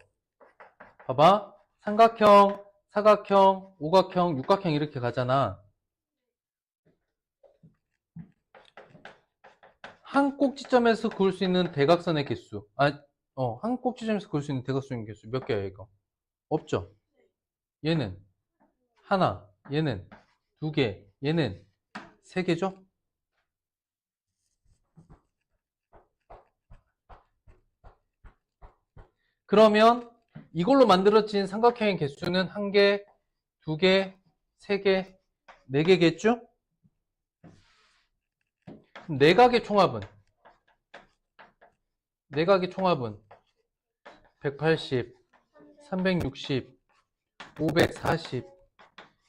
Speaker 1: 봐봐. 삼각형, 사각형, 오각형, 육각형 이렇게 가잖아. 한 꼭지점에서 그을 수 있는 대각선의 개수. 한 꼭지점에서 그을 수 있는 대각선의 개수 몇 개야, 이거? 없죠? 얘는 하나, 얘는 2개, 얘는 3개죠? 그러면 이걸로 만들어진 삼각형의 개수는 1개, 2개, 3개, 4개겠죠? 내각의 총합은 180, 360, 540,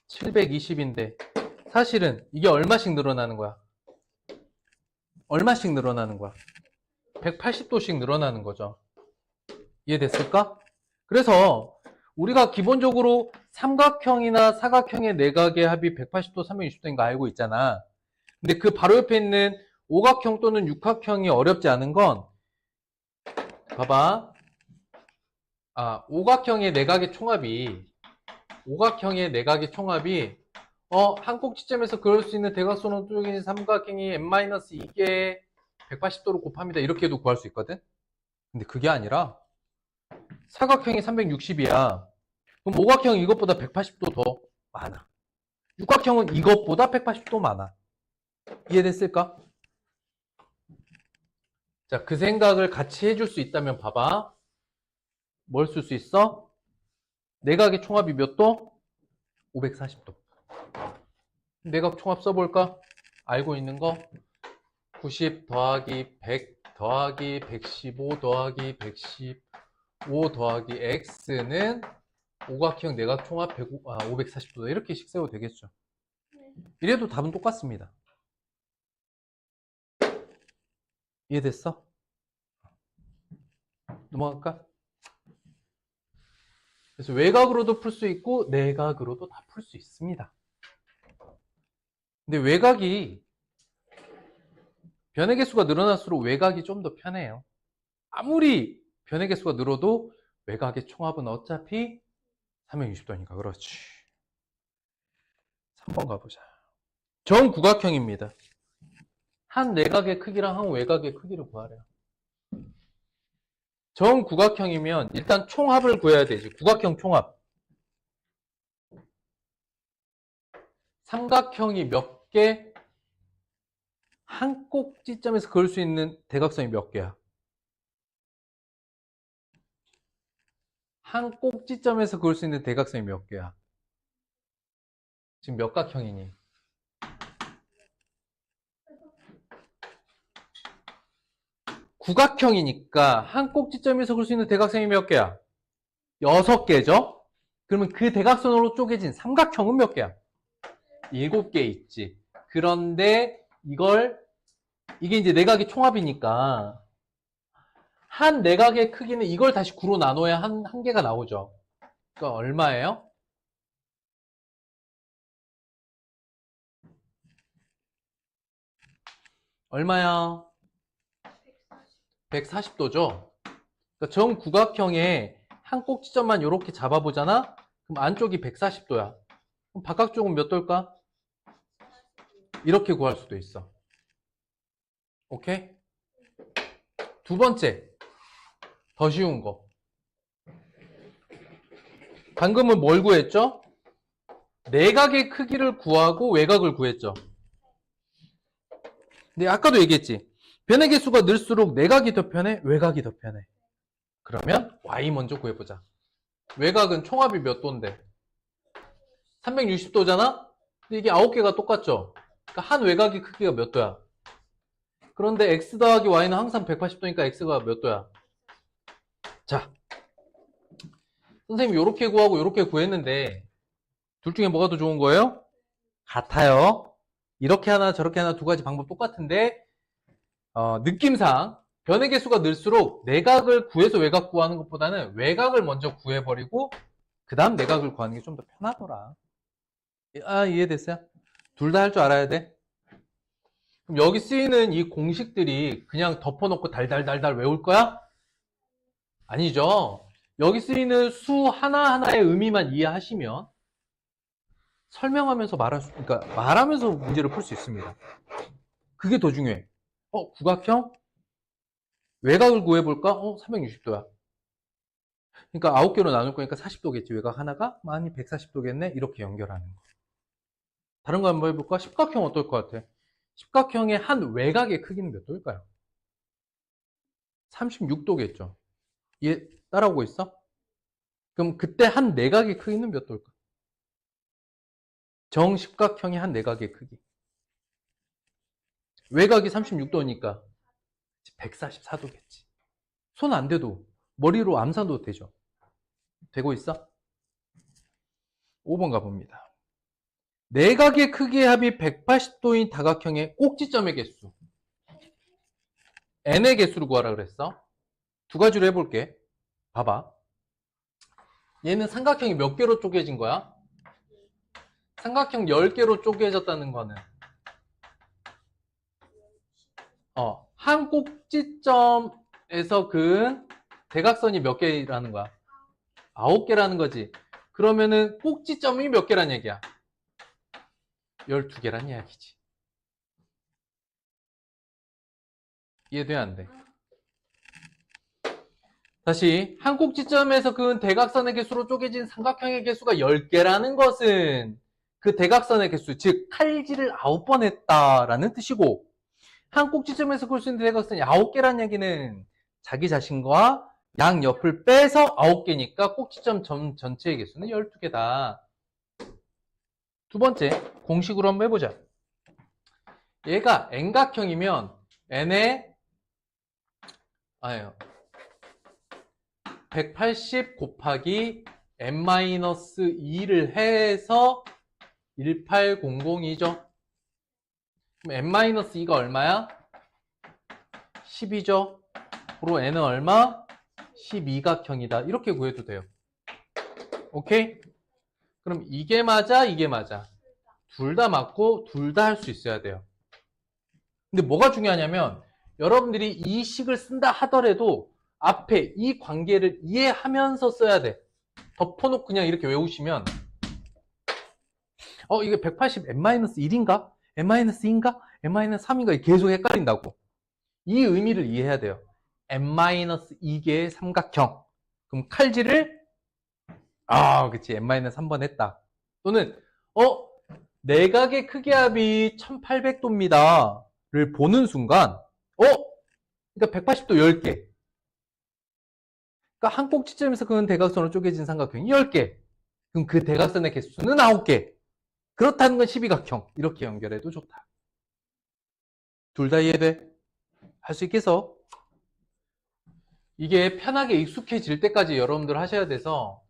Speaker 1: 720인데 사실은 이게 얼마씩 늘어나는 거야? 얼마씩 늘어나는 거야? 180도씩 늘어나는 거죠. 이해됐을까? 그래서 우리가 기본적으로 삼각형이나 사각형의 내각의 합이 180도, 360도인 거 알고 있잖아. 근데 그 바로 옆에 있는 오각형 또는 육각형이 어렵지 않은 건 봐봐. 오각형의 내각의 총합이 한 꼭지점에서 그을 수 있는 대각선호적인 삼각형이 n-2개 180도로 곱합니다. 이렇게도 구할 수 있거든. 근데 그게 아니라 사각형이 360이야. 그럼 오각형은 이것보다 180도 더 많아. 육각형은 이것보다 180도 많아. 이해됐을까? 자, 그 생각을 같이 해줄 수 있다면 봐봐. 뭘 쓸 수 있어? 내각의 총합이 몇 도? 540도. 내각 총합 써볼까? 알고 있는 거? 90 더하기 100 더하기 115 더하기 115 더하기 x는 오각형 내각 총합 540도. 이렇게씩 세워도 되겠죠. 이래도 답은 똑같습니다. 이해됐어? 넘어갈까? 그래서 외곽으로도 풀 수 있고 내각으로도 다 풀 수 있습니다. 근데 외곽이 변의 개수가 늘어날수록 외곽이 좀 더 편해요. 아무리 변의 개수가 늘어도 외곽의 총합은 어차피 360도니까 그렇지. 3번 가보자. 정구각형입니다. 한 내각의 크기랑 한 외곽의 크기를 구하래요. 정구각형이면 일단 총합을 구해야 되지. 구각형 총합. 삼각형이 몇 개? 한 꼭지점에서 그을 수 있는 대각선이 몇 개야? 한 꼭지점에서 그을 수 있는 대각선이 몇 개야? 지금 몇 각형이니? 구각형이니까 한 꼭지점에서 그을 수 있는 대각선이 몇 개야? 6개죠? 그러면 그 대각선으로 쪼개진 삼각형은 몇 개야? 7개 있지. 그런데 이게 이제 내각의 총합이니까 한 내각의 크기는 이걸 다시 구로 나눠야 한 개가 나오죠. 그러니까 얼마예요? 얼마야? 140도죠. 그러니까 정구각형의 한 꼭지점만 이렇게 잡아보잖아? 그럼 안쪽이 140도야. 그럼 바깥쪽은 몇 도일까? 이렇게 구할 수도 있어. 오케이? 두 번째, 더 쉬운 거. 방금은 뭘 구했죠? 내각의 크기를 구하고 외곽을 구했죠. 근데 아까도 얘기했지. 변의 개수가 늘수록 내각이 더 편해? 외곽이 더 편해? 그러면 y 먼저 구해보자. 외곽은 총합이 몇 도인데? 360도잖아? 근데 이게 9개가 똑같죠? 그러니까 한 외곽의 크기가 몇 도야? 그런데 x 더하기 y는 항상 180도니까 x가 몇 도야? 자, 선생님이 이렇게 구하고 이렇게 구했는데 둘 중에 뭐가 더 좋은 거예요? 같아요. 이렇게 하나 저렇게 하나 두 가지 방법 똑같은데 느낌상 변의 개수가 늘수록 내각을 구해서 외곽 구하는 것보다는 외곽을 먼저 구해버리고 그 다음 내각을 구하는 게 좀 더 편하더라. 이해됐어요? 둘 다 할 줄 알아야 돼. 그럼 여기 쓰이는 이 공식들이 그냥 덮어놓고 달달달달 외울 거야? 아니죠. 여기 쓰이는 수 하나하나의 의미만 이해하시면 설명하면서 그러니까 말하면서 문제를 풀 수 있습니다. 그게 더 중요해. 구각형? 외곽을 구해볼까? 360도야. 그러니까 9개로 나눌 거니까 40도겠지. 외곽 하나가? 많이 140도겠네? 이렇게 연결하는 거. 다른 거 한번 해볼까? 십각형 어떨 것 같아? 십각형의 한 외곽의 크기는 몇 도일까요? 36도겠죠. 얘 따라오고 있어? 그럼 그때 한 내각의 크기는 몇 도일까? 정십각형의 한 내각의 크기. 외곽이 36도니까 144도겠지. 손 안 대도 머리로 암산도 되죠. 되고 있어? 5번 가봅니다. 내각의 크기의 합이 180도인 다각형의 꼭지점의 개수. n의 개수를 구하라 그랬어. 두 가지로 해볼게. 봐봐. 얘는 삼각형이 몇 개로 쪼개진 거야? 삼각형 10개로 쪼개졌다는 거는 한 꼭지점에서 그은 대각선이 몇 개라는 거야? 9개라는 거지. 그러면은 꼭지점이 몇 개란 얘기야? 12개란 이야기지. 이해돼 안 돼? 다시 한 꼭지점에서 그은 대각선의 개수로 쪼개진 삼각형의 개수가 10개라는 것은 그 대각선의 개수, 즉 칼질을 9번 했다라는 뜻이고, 한 꼭지점에서 그을 수 있는 대각선이 9개라는 얘기는 자기 자신과 양옆을 빼서 9개니까 꼭지점 전체의 개수는 12개다. 두 번째, 공식으로 한번 해보자. 얘가 N각형이면 N의 180 곱하기 n-2를 해서 1800이죠. 그럼 n-2가 얼마야? 10이죠. 그리고 n은 얼마? 12각형이다. 이렇게 구해도 돼요. 오케이? 그럼 이게 맞아? 이게 맞아? 둘 다 맞고 둘 다 할 수 있어야 돼요. 근데 뭐가 중요하냐면 여러분들이 이 식을 쓴다 하더라도 앞에 이 관계를 이해하면서 써야 돼. 덮어놓고 그냥 이렇게 외우시면 이게 180 n-1인가? n-2인가? n-3인가? 계속 헷갈린다고. 이 의미를 이해해야 돼요. n-2개의 삼각형. 그럼 칼질을 그치. n-3번 했다. 또는 내각의 크기합이 1800도입니다. 를 보는 순간 그러니까 180도 10개. 그러니까 한 꼭지점에서 그은 대각선으로 쪼개진 삼각형이 10개. 그럼 그 대각선의 개수는 9개. 그렇다는 건 12각형. 이렇게 연결해도 좋다. 둘 다 이해돼? 할 수 있겠어? 이게 편하게 익숙해질 때까지 여러분들 하셔야 돼서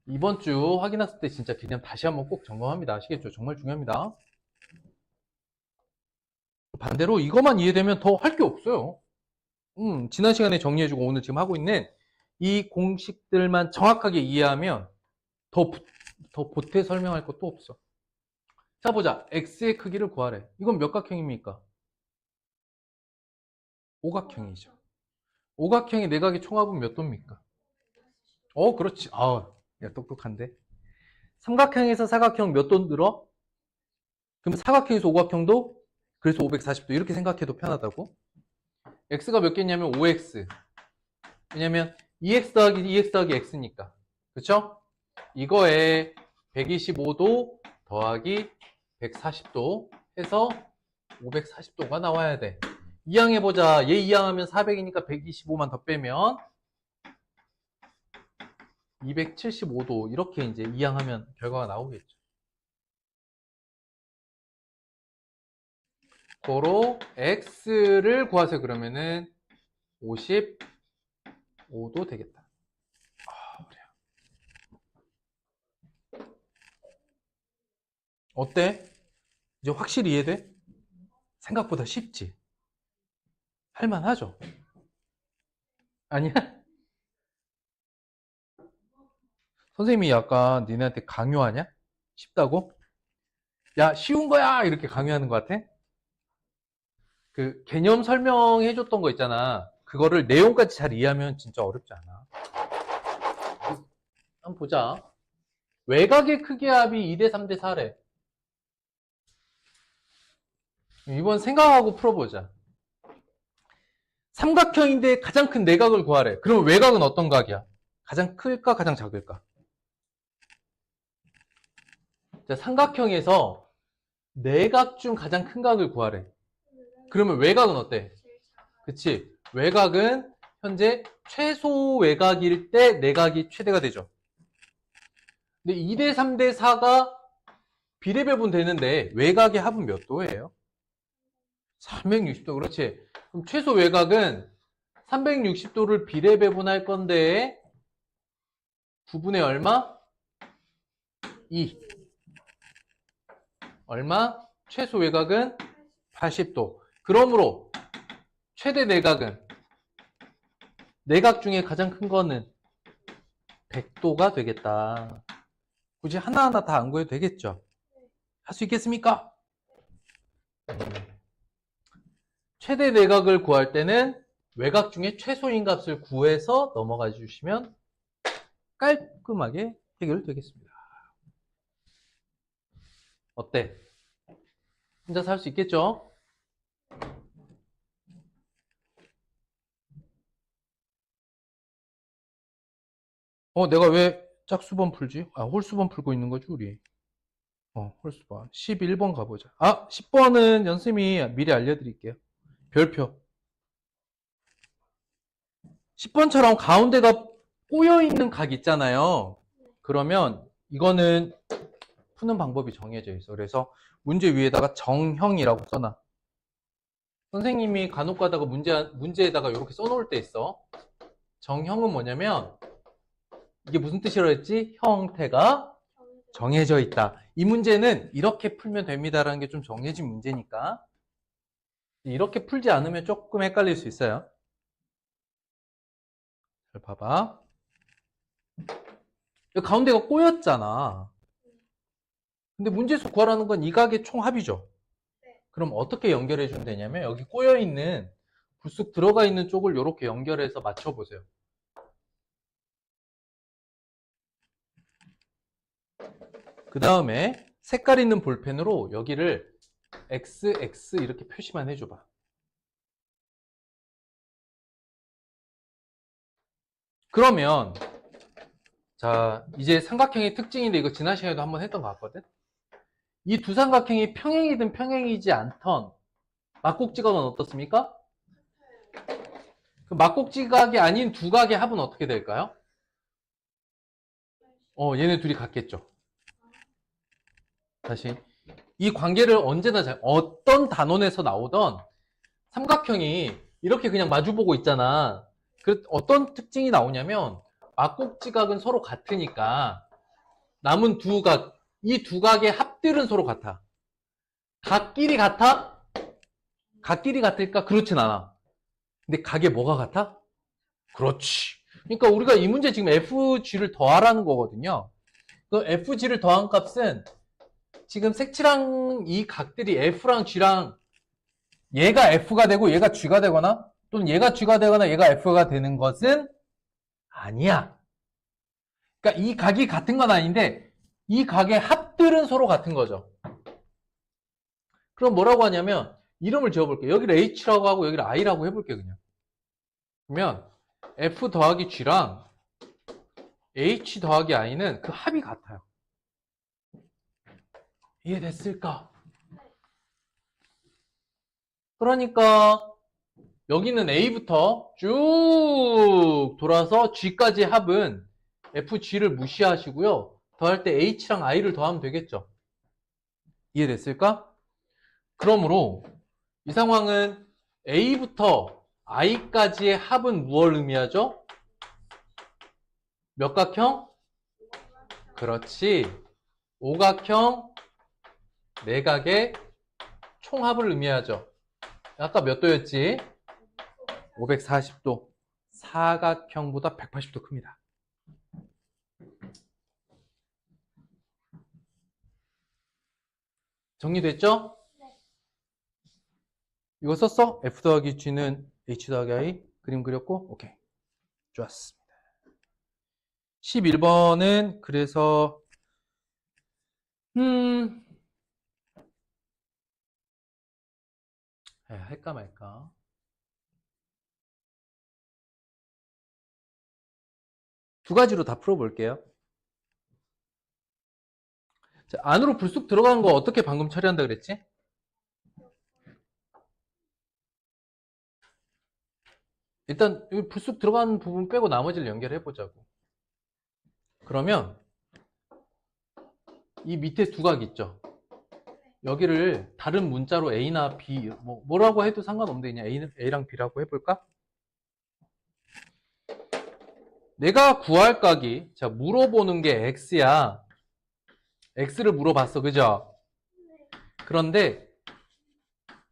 Speaker 1: 이번 주 확인학습 때 진짜 개념 다시 한번 꼭 점검합니다. 아시겠죠? 정말 중요합니다. 반대로 이것만 이해되면 더 할 게 없어요. 지난 시간에 정리해주고 오늘 지금 하고 있는 이 공식들만 정확하게 이해하면 더 보태 설명할 것도 없어. 자, 보자. x의 크기를 구하래. 이건 몇 각형입니까? 오각형이죠. 오각형의 내각의 총합은 몇 도입니까? 그렇지. 야, 똑똑한데. 삼각형에서 사각형 몇 도 늘어? 그럼 사각형에서 오각형도 그래서 540도 이렇게 생각해도 편하다고? x가 몇 개냐면 5x. 왜냐면 2x 더하기 2x 더하기 x니까. 그쵸? 이거에 125도 더하기 140도 해서 540도가 나와야 돼. 이항해보자. 얘 이항하면 400이니까 125만 더 빼면 275도 이렇게 이제 이항하면 결과가 나오겠죠. 고로 x를 구하세요. 그러면은 55도 되겠다. 그래요. 어때? 이제 확실히 이해돼? 생각보다 쉽지? 할만하죠? 아니야? 선생님이 약간 니네한테 강요하냐? 쉽다고? 야, 쉬운 거야! 이렇게 강요하는 것 같아? 그 개념 설명해줬던 거 있잖아. 그거를 내용까지 잘 이해하면 진짜 어렵지 않아. 한번 보자. 외곽의 크기 합이 2대 3대 4래. 이번 생각하고 풀어보자. 삼각형인데 가장 큰 내각을 구하래. 그럼 외곽은 어떤 각이야? 가장 클까? 가장 작을까? 자, 삼각형에서 내각 중 가장 큰 각을 구하래. 그러면 외곽은 어때? 그치? 외곽은 현재 최소 외곽일 때 내각이 최대가 되죠. 근데 2대 3대 4가 비례배분 되는데 외곽의 합은 몇 도예요? 360도. 그렇지. 그럼 최소 외곽은 360도를 비례배분할 건데 9분의 얼마? 2. 얼마? 최소 외곽은 80도. 그러므로 최대 내각은 내각 중에 가장 큰 거는 100도가 되겠다. 굳이 하나하나 다 안 구해도 되겠죠? 할 수 있겠습니까? 최대 내각을 구할 때는 외곽 중에 최소인 값을 구해서 넘어가 주시면 깔끔하게 해결되겠습니다. 어때? 혼자서 할 수 있겠죠? 내가 왜 짝수번 풀지? 홀수번 풀고 있는 거지, 우리. 홀수번. 11번 가보자. 10번은 연습이 미리 알려드릴게요. 별표. 10번처럼 가운데가 꼬여있는 각 있잖아요. 그러면 이거는 푸는 방법이 정해져 있어. 그래서 문제 위에다가 정형이라고 써놔. 선생님이 간혹 가다가 문제에다가 이렇게 써놓을 때 있어. 정형은 뭐냐면 이게 무슨 뜻이라고 했지? 형태가 정해져 있다. 이 문제는 이렇게 풀면 됩니다라는 게 좀 정해진 문제니까 이렇게 풀지 않으면 조금 헷갈릴 수 있어요. 잘 봐봐. 여기 가운데가 꼬였잖아. 근데 문제에서 구하라는 건 이 각의 총합이죠. 그럼 어떻게 연결해 주면 되냐면 여기 꼬여있는 불쑥 들어가 있는 쪽을 이렇게 연결해서 맞춰보세요. 그 다음에 색깔 있는 볼펜으로 여기를 XX 이렇게 표시만 해줘봐. 그러면 자 이제 삼각형의 특징인데 이거 지난 시간에도 한번 했던 것 같거든. 이 두 삼각형이 평행이든 평행이지 않던 막곡지각은 어떻습니까? 그 막곡지각이 아닌 두 각의 합은 어떻게 될까요? 얘네 둘이 같겠죠. 다시 이 관계를 언제나 어떤 단원에서 나오던 삼각형이 이렇게 그냥 마주보고 있잖아. 어떤 특징이 나오냐면 막곡지각은 서로 같으니까 남은 두 각, 이 두 각의 합들은 서로 같아. 각끼리 같아? 각끼리 같을까? 그렇진 않아. 근데 각에 뭐가 같아? 그렇지. 그러니까 우리가 이 문제 지금 FG를 더하라는 거거든요. 그 FG를 더한 값은 지금 색칠한 이 각들이 F랑 G랑 얘가 F가 되고 얘가 G가 되거나 또는 얘가 G가 되거나 얘가 F가 되는 것은 아니야. 그러니까 이 각이 같은 건 아닌데 이 각의 합들은 서로 같은 거죠. 그럼 뭐라고 하냐면 이름을 지어볼게요. 여기를 H라고 하고 여기를 I라고 해볼게요. 그냥. 그러면 F 더하기 G랑 H 더하기 I는 그 합이 같아요. 이해됐을까? 그러니까 여기는 A부터 쭉 돌아서 G까지의 합은 FG를 무시하시고요. 더할 때 H랑 I를 더하면 되겠죠. 이해됐을까? 그러므로 이 상황은 A부터 I까지의 합은 무엇을 의미하죠? 몇 각형? 그렇지. 오각형 내각의 총합을 의미하죠. 아까 몇 도였지? 540도. 사각형보다 180도 큽니다. 정리됐죠? 네. 이거 썼어? F 더하기 G는 H 더하기 I 그림 그렸고 오케이. 좋았습니다. 11번은 그래서 할까 말까. 두 가지로 다 풀어볼게요. 자, 안으로 불쑥 들어간 거 어떻게 방금 처리한다 그랬지? 일단 불쑥 들어간 부분 빼고 나머지를 연결해 보자고. 그러면 이 밑에 두 각 있죠? 여기를 다른 문자로 A나 B 뭐라고 해도 상관없는데 그냥 A랑 B라고 해볼까? 내가 구할 각이 자 물어보는 게 X야. X를 물어봤어. 그죠? 그런데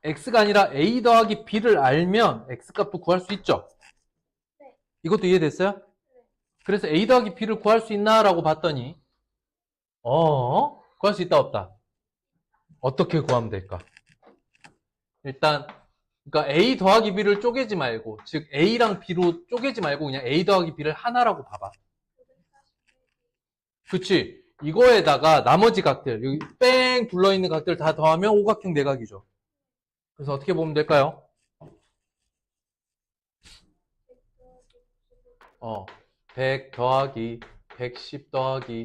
Speaker 1: X가 아니라 A 더하기 B를 알면 X값도 구할 수 있죠? 이것도 이해됐어요? 그래서 A 더하기 B를 구할 수 있나? 라고 봤더니 구할 수 있다 없다? 어떻게 구하면 될까? 일단 그러니까 A 더하기 B를 쪼개지 말고 즉 A랑 B로 쪼개지 말고 그냥 A 더하기 B를 하나라고 봐봐. 그치? 이거에다가 나머지 각들 여기 뺑 둘러있는 각들 다 더하면 오각형 내각이죠. 그래서 어떻게 보면 될까요? 100 더하기 110 더하기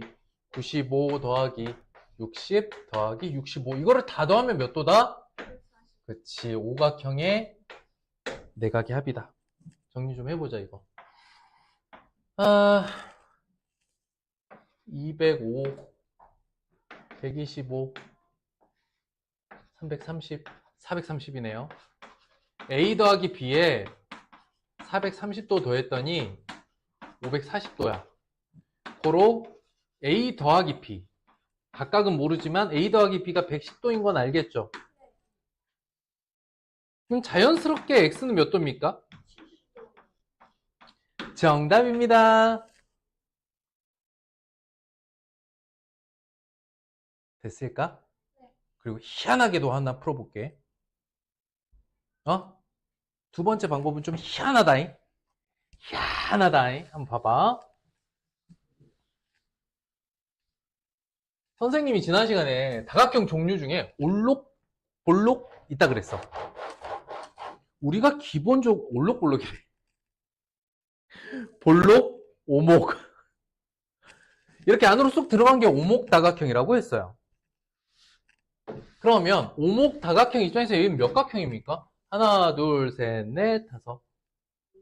Speaker 1: 95 더하기 60 더하기 65. 이거를 다 더하면 몇 도다? 그치, 오각형의 내각의 합이다. 정리 좀 해보자, 이거. 205, 125, 330, 430이네요. A 더하기 B에 430도 더했더니 540도야. 고로 A 더하기 B. 각각은 모르지만 A 더하기 B가 110도인 건 알겠죠? 그럼 자연스럽게 X는 몇 도입니까? 정답입니다. 됐을까? 그리고 희한하게도 하나 풀어볼게. 두 번째 방법은 좀 희한하다잉. 희한하다잉. 한번 봐봐. 선생님이 지난 시간에 다각형 종류 중에 올록, 볼록 있다 그랬어. 우리가 기본적으로 올록볼록이래. 볼록, 오목. 이렇게 안으로 쏙 들어간 게 오목 다각형이라고 했어요. 그러면 오목 다각형 입장에서 여기는 몇 각형입니까? 하나, 둘, 셋, 넷, 다섯.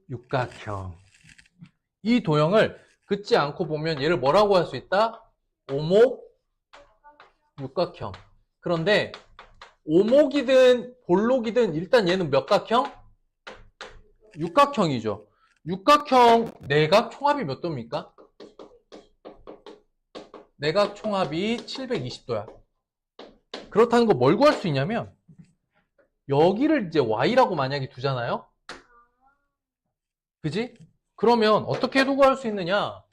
Speaker 1: 육각형. 이 도형을 긋지 않고 보면 얘를 뭐라고 할 수 있다? 오목 육각형. 그런데 오목이든 볼록이든 일단 얘는 몇 각형? 육각형이죠. 육각형 내각 총합이 몇 도입니까? 내각 총합이 720도야. 그렇다는 거 뭘 구할 수 있냐면 여기를 이제 y라고 만약에 두잖아요. 그지? 그러면 어떻게 해도 구할 수 있느냐?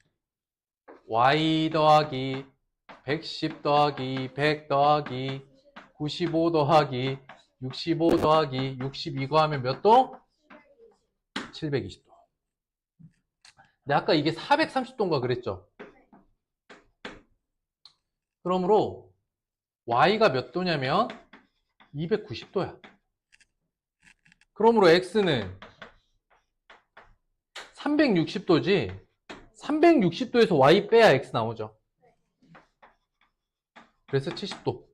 Speaker 1: y 더하기 110 더하기 100 더하기 95 더하기 65 더하기 62거 하면 몇 도? 720도. 근데 아까 이게 430도인가 그랬죠? 그러므로 y가 몇 도냐면 290도야. 그러므로 x는 360도지. 360도에서 y 빼야 x 나오죠. 그래서 70도.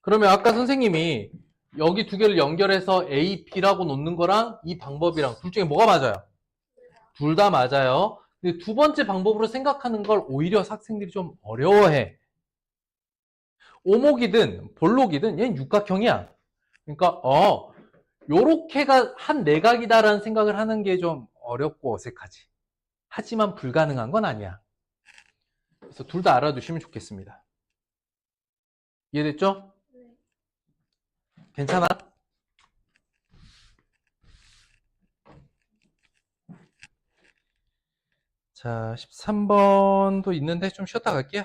Speaker 1: 그러면 아까 선생님이 여기 두 개를 연결해서 A, B라고 놓는 거랑 이 방법이랑 둘 중에 뭐가 맞아요? 둘 다 맞아요. 근데 두 번째 방법으로 생각하는 걸 오히려 학생들이 좀 어려워해. 오목이든 볼록이든 얘는 육각형이야. 그러니까 요렇게가 한 내각이다라는 생각을 하는 게 좀 어렵고 어색하지. 하지만 불가능한 건 아니야. 그래서 둘 다 알아두시면 좋겠습니다. 이해됐죠? 괜찮아? 자, 13번도 있는데 좀 쉬었다 갈게요.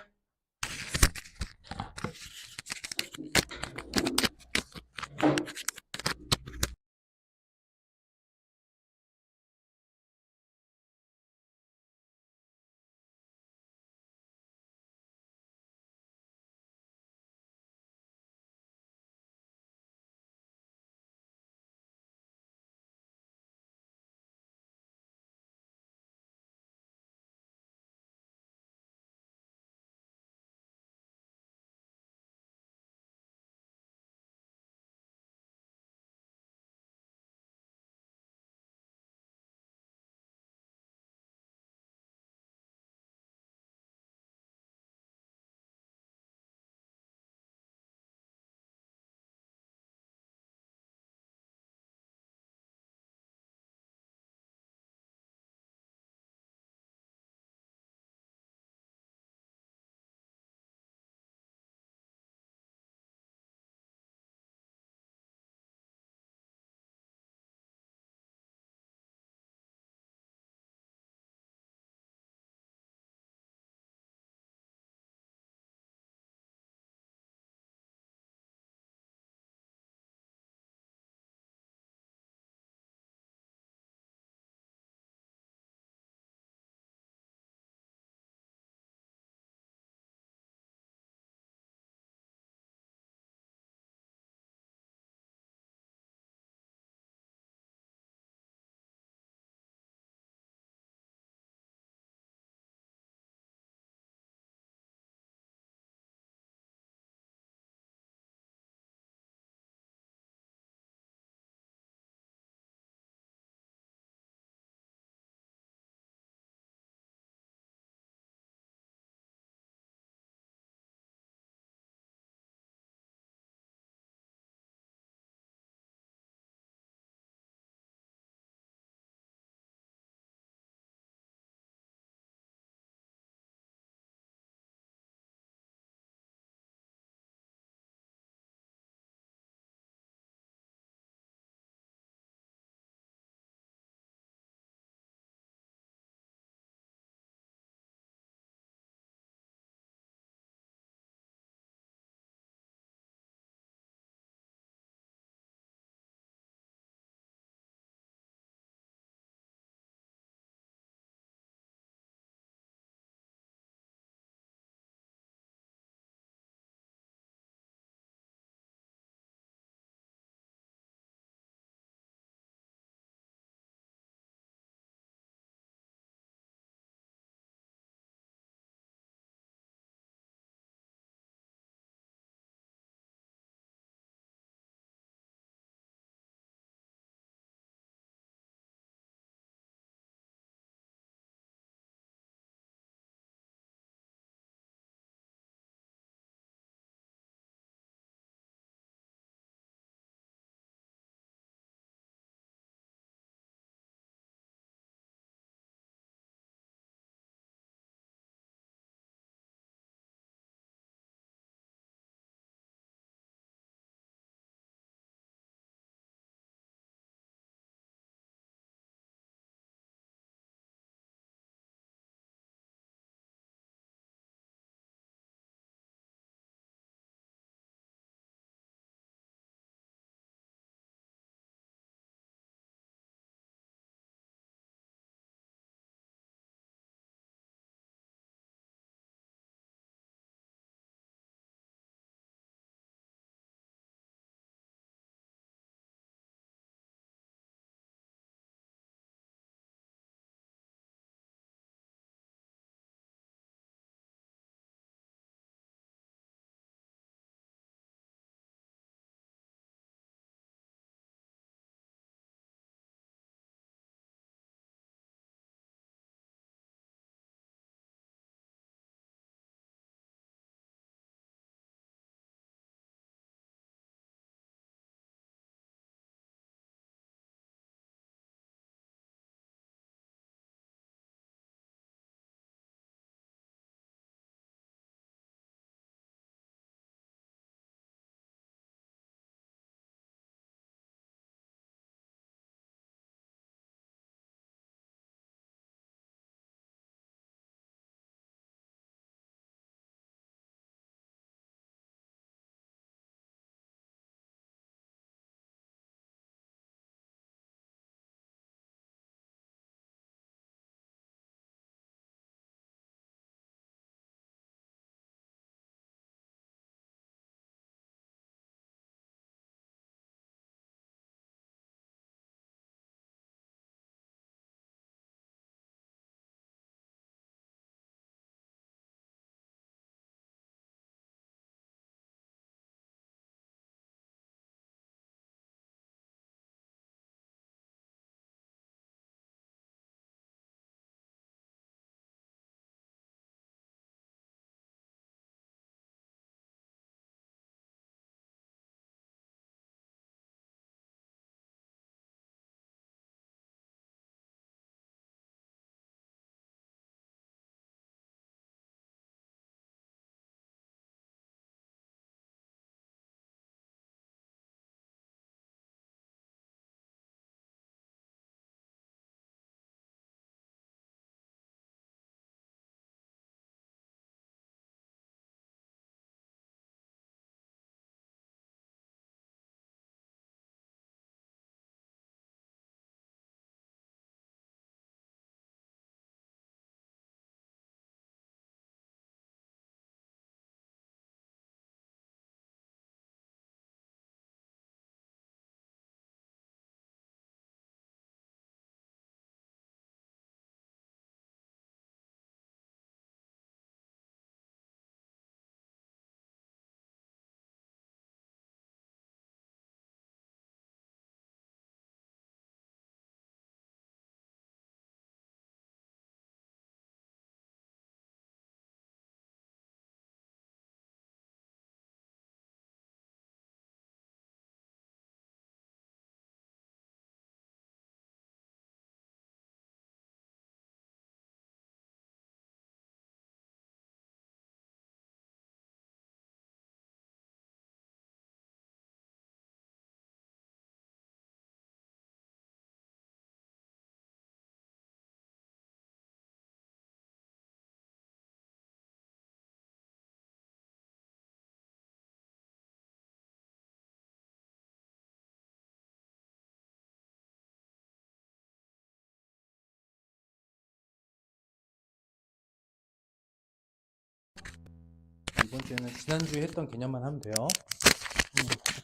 Speaker 1: 이번 주에는 지난주에 했던 개념만 하면 돼요.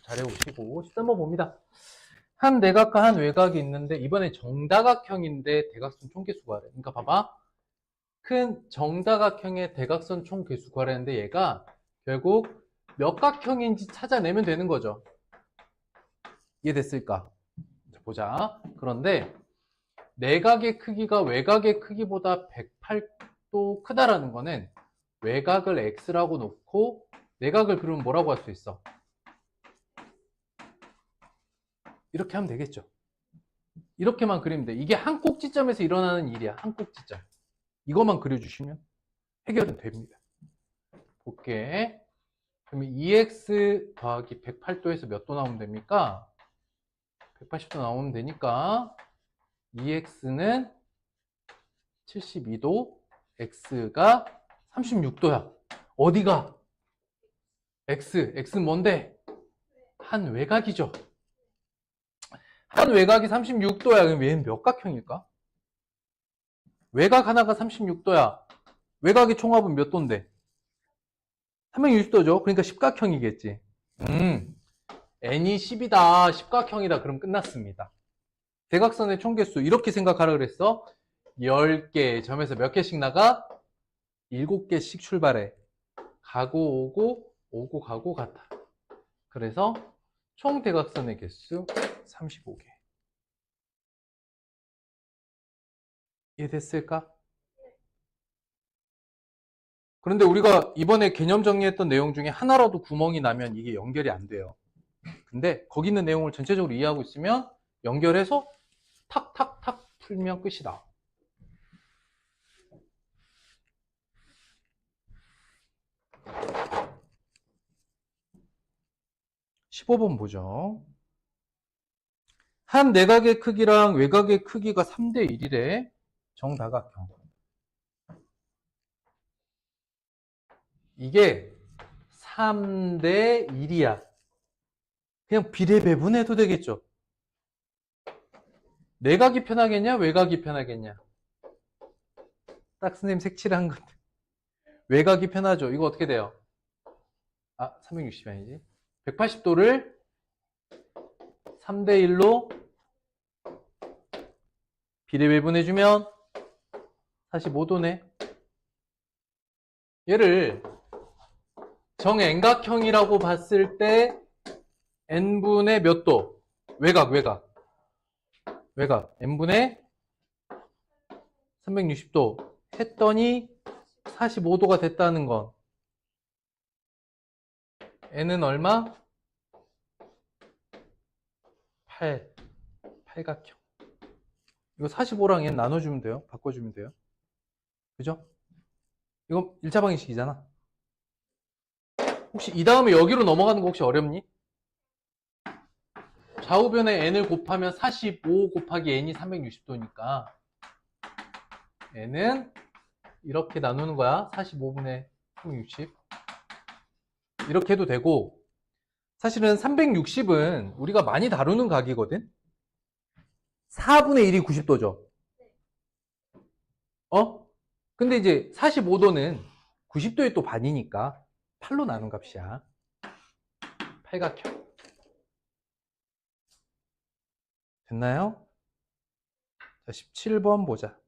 Speaker 1: 잘해오시고 13번 봅니다. 한 내각과 한 외곽이 있는데 이번에 정다각형인데 대각선 총개수 구하래. 그러니까 봐봐. 큰 정다각형의 대각선 총개수 구하라는데 얘가 결국 몇 각형인지 찾아내면 되는 거죠. 이해됐을까? 자, 보자. 그런데 내각의 크기가 외곽의 크기보다 108도 크다라는 거는 외곽을 x라고 놓고 내각을 그러면 뭐라고 할 수 있어? 이렇게 하면 되겠죠. 이렇게만 그리면 돼. 이게 한 꼭지점에서 일어나는 일이야. 한 꼭지점. 이것만 그려주시면 해결은 됩니다. 볼게. 그러면 2x 더하기 108도에서 몇 도 나오면 됩니까? 180도 나오면 되니까 2x는 72도, x가 36도야. 어디가? x는 뭔데? 한 외곽이죠. 한 외곽이 36도야. 그럼 얘는 몇 각형일까? 외곽 하나가 36도야. 외곽의 총합은 몇 도인데? 360도죠. 그러니까 십각형이겠지. n이 10이다. 십각형이다. 그럼 끝났습니다. 대각선의 총개수 이렇게 생각하라 그랬어. 10개 점에서 몇 개씩 나가? 7개씩 출발해. 가고 오고 오고 가고 같아. 그래서 총 대각선의 개수 35개. 이해됐을까? 그런데 우리가 이번에 개념 정리했던 내용 중에 하나라도 구멍이 나면 이게 연결이 안 돼요. 근데 거기 있는 내용을 전체적으로 이해하고 있으면 연결해서 탁탁탁 풀면 끝이다. (15번) 보죠. 한 내각의 크기랑 외곽의 크기가 3대 1이래. 정다각형. 이게 3대 1이야. 그냥 비례배분해도 되겠죠. 내각이 편하겠냐? 외곽이 편하겠냐? 딱 선생님 색칠한 건데. 외곽이 편하죠. 이거 어떻게 돼요? 360이 아니지. 180도를 3대 1로 비례배분해주면 45도네. 얘를 정N각형이라고 봤을 때 n분의 몇 도? 외곽 n분의 360도 했더니 45도가 됐다는 건 n은 얼마? 8각형. 이거 45랑 n 나눠주면 돼요. 바꿔주면 돼요. 그죠? 이거 1차 방정식이잖아. 혹시 이 다음에 여기로 넘어가는 거 혹시 어렵니? 좌우변에 n을 곱하면 45 곱하기 n이 360도니까 n은 이렇게 나누는 거야. 45분의 360. 이렇게 해도 되고, 사실은 360은 우리가 많이 다루는 각이거든. 4분의 1이 90도죠. 근데 이제 45도는 90도의 또 반이니까 8로 나눈 값이야. 팔각형. 됐나요? 자, 17번 보자.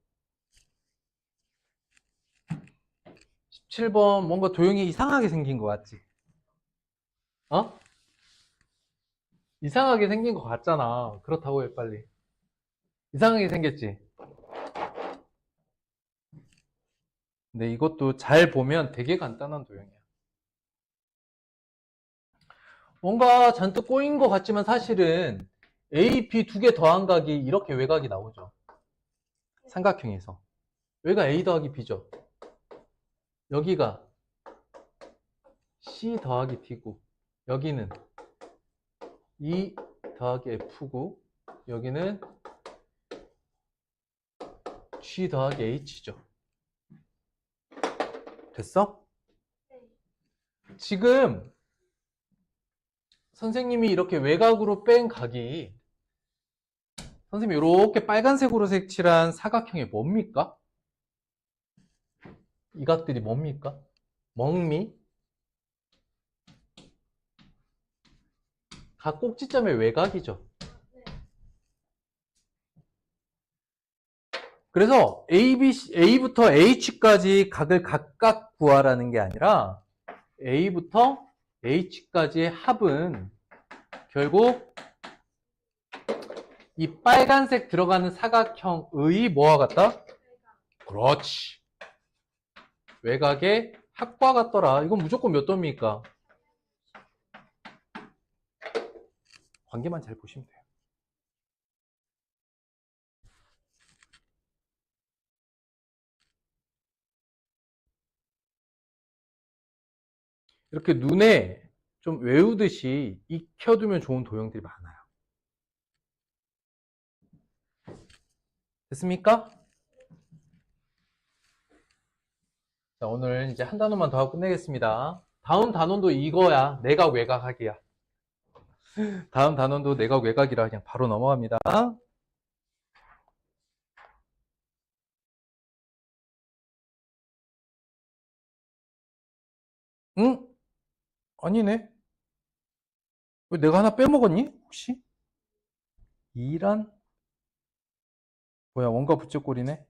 Speaker 1: 17번 뭔가 도형이 이상하게 생긴 것 같지? 이상하게 생긴 것 같잖아. 그렇다고 해, 빨리. 이상하게 생겼지? 근데 이것도 잘 보면 되게 간단한 도형이야. 뭔가 잔뜩 꼬인 것 같지만 사실은 A, B 두 개 더한 각이 이렇게 외곽이 나오죠. 삼각형에서. 여기가 A 더하기 B죠. 여기가 C 더하기 D고, 여기는 E 더하기 F고, 여기는 G 더하기 H죠. 됐어? 지금 선생님이 이렇게 외곽으로 뺀 각이 선생님이 이렇게 빨간색으로 색칠한 사각형이 뭡니까? 이 각들이 뭡니까? 멍미? 각 꼭지점의 외곽이죠. 그래서 A부터 H까지 각을 각각 구하라는 게 아니라 A부터 H까지의 합은 결국 이 빨간색 들어가는 사각형의 뭐와 같다? 그렇지. 외곽의 합과 같더라. 이건 무조건 몇 도입니까? 관계만 잘 보시면 돼요. 이렇게 눈에 좀 외우듯이 익혀두면 좋은 도형들이 많아요. 됐습니까? 자, 오늘 이제 한 단원만 더 하고 끝내겠습니다. 다음 단원도 이거야. 내각 외곽학이야. 다음 단원도 내각 외곽이라 그냥 바로 넘어갑니다. 응? 아니네. 왜 내가 하나 빼먹었니? 혹시? 2란? 뭐야, 원과 부채꼴이네?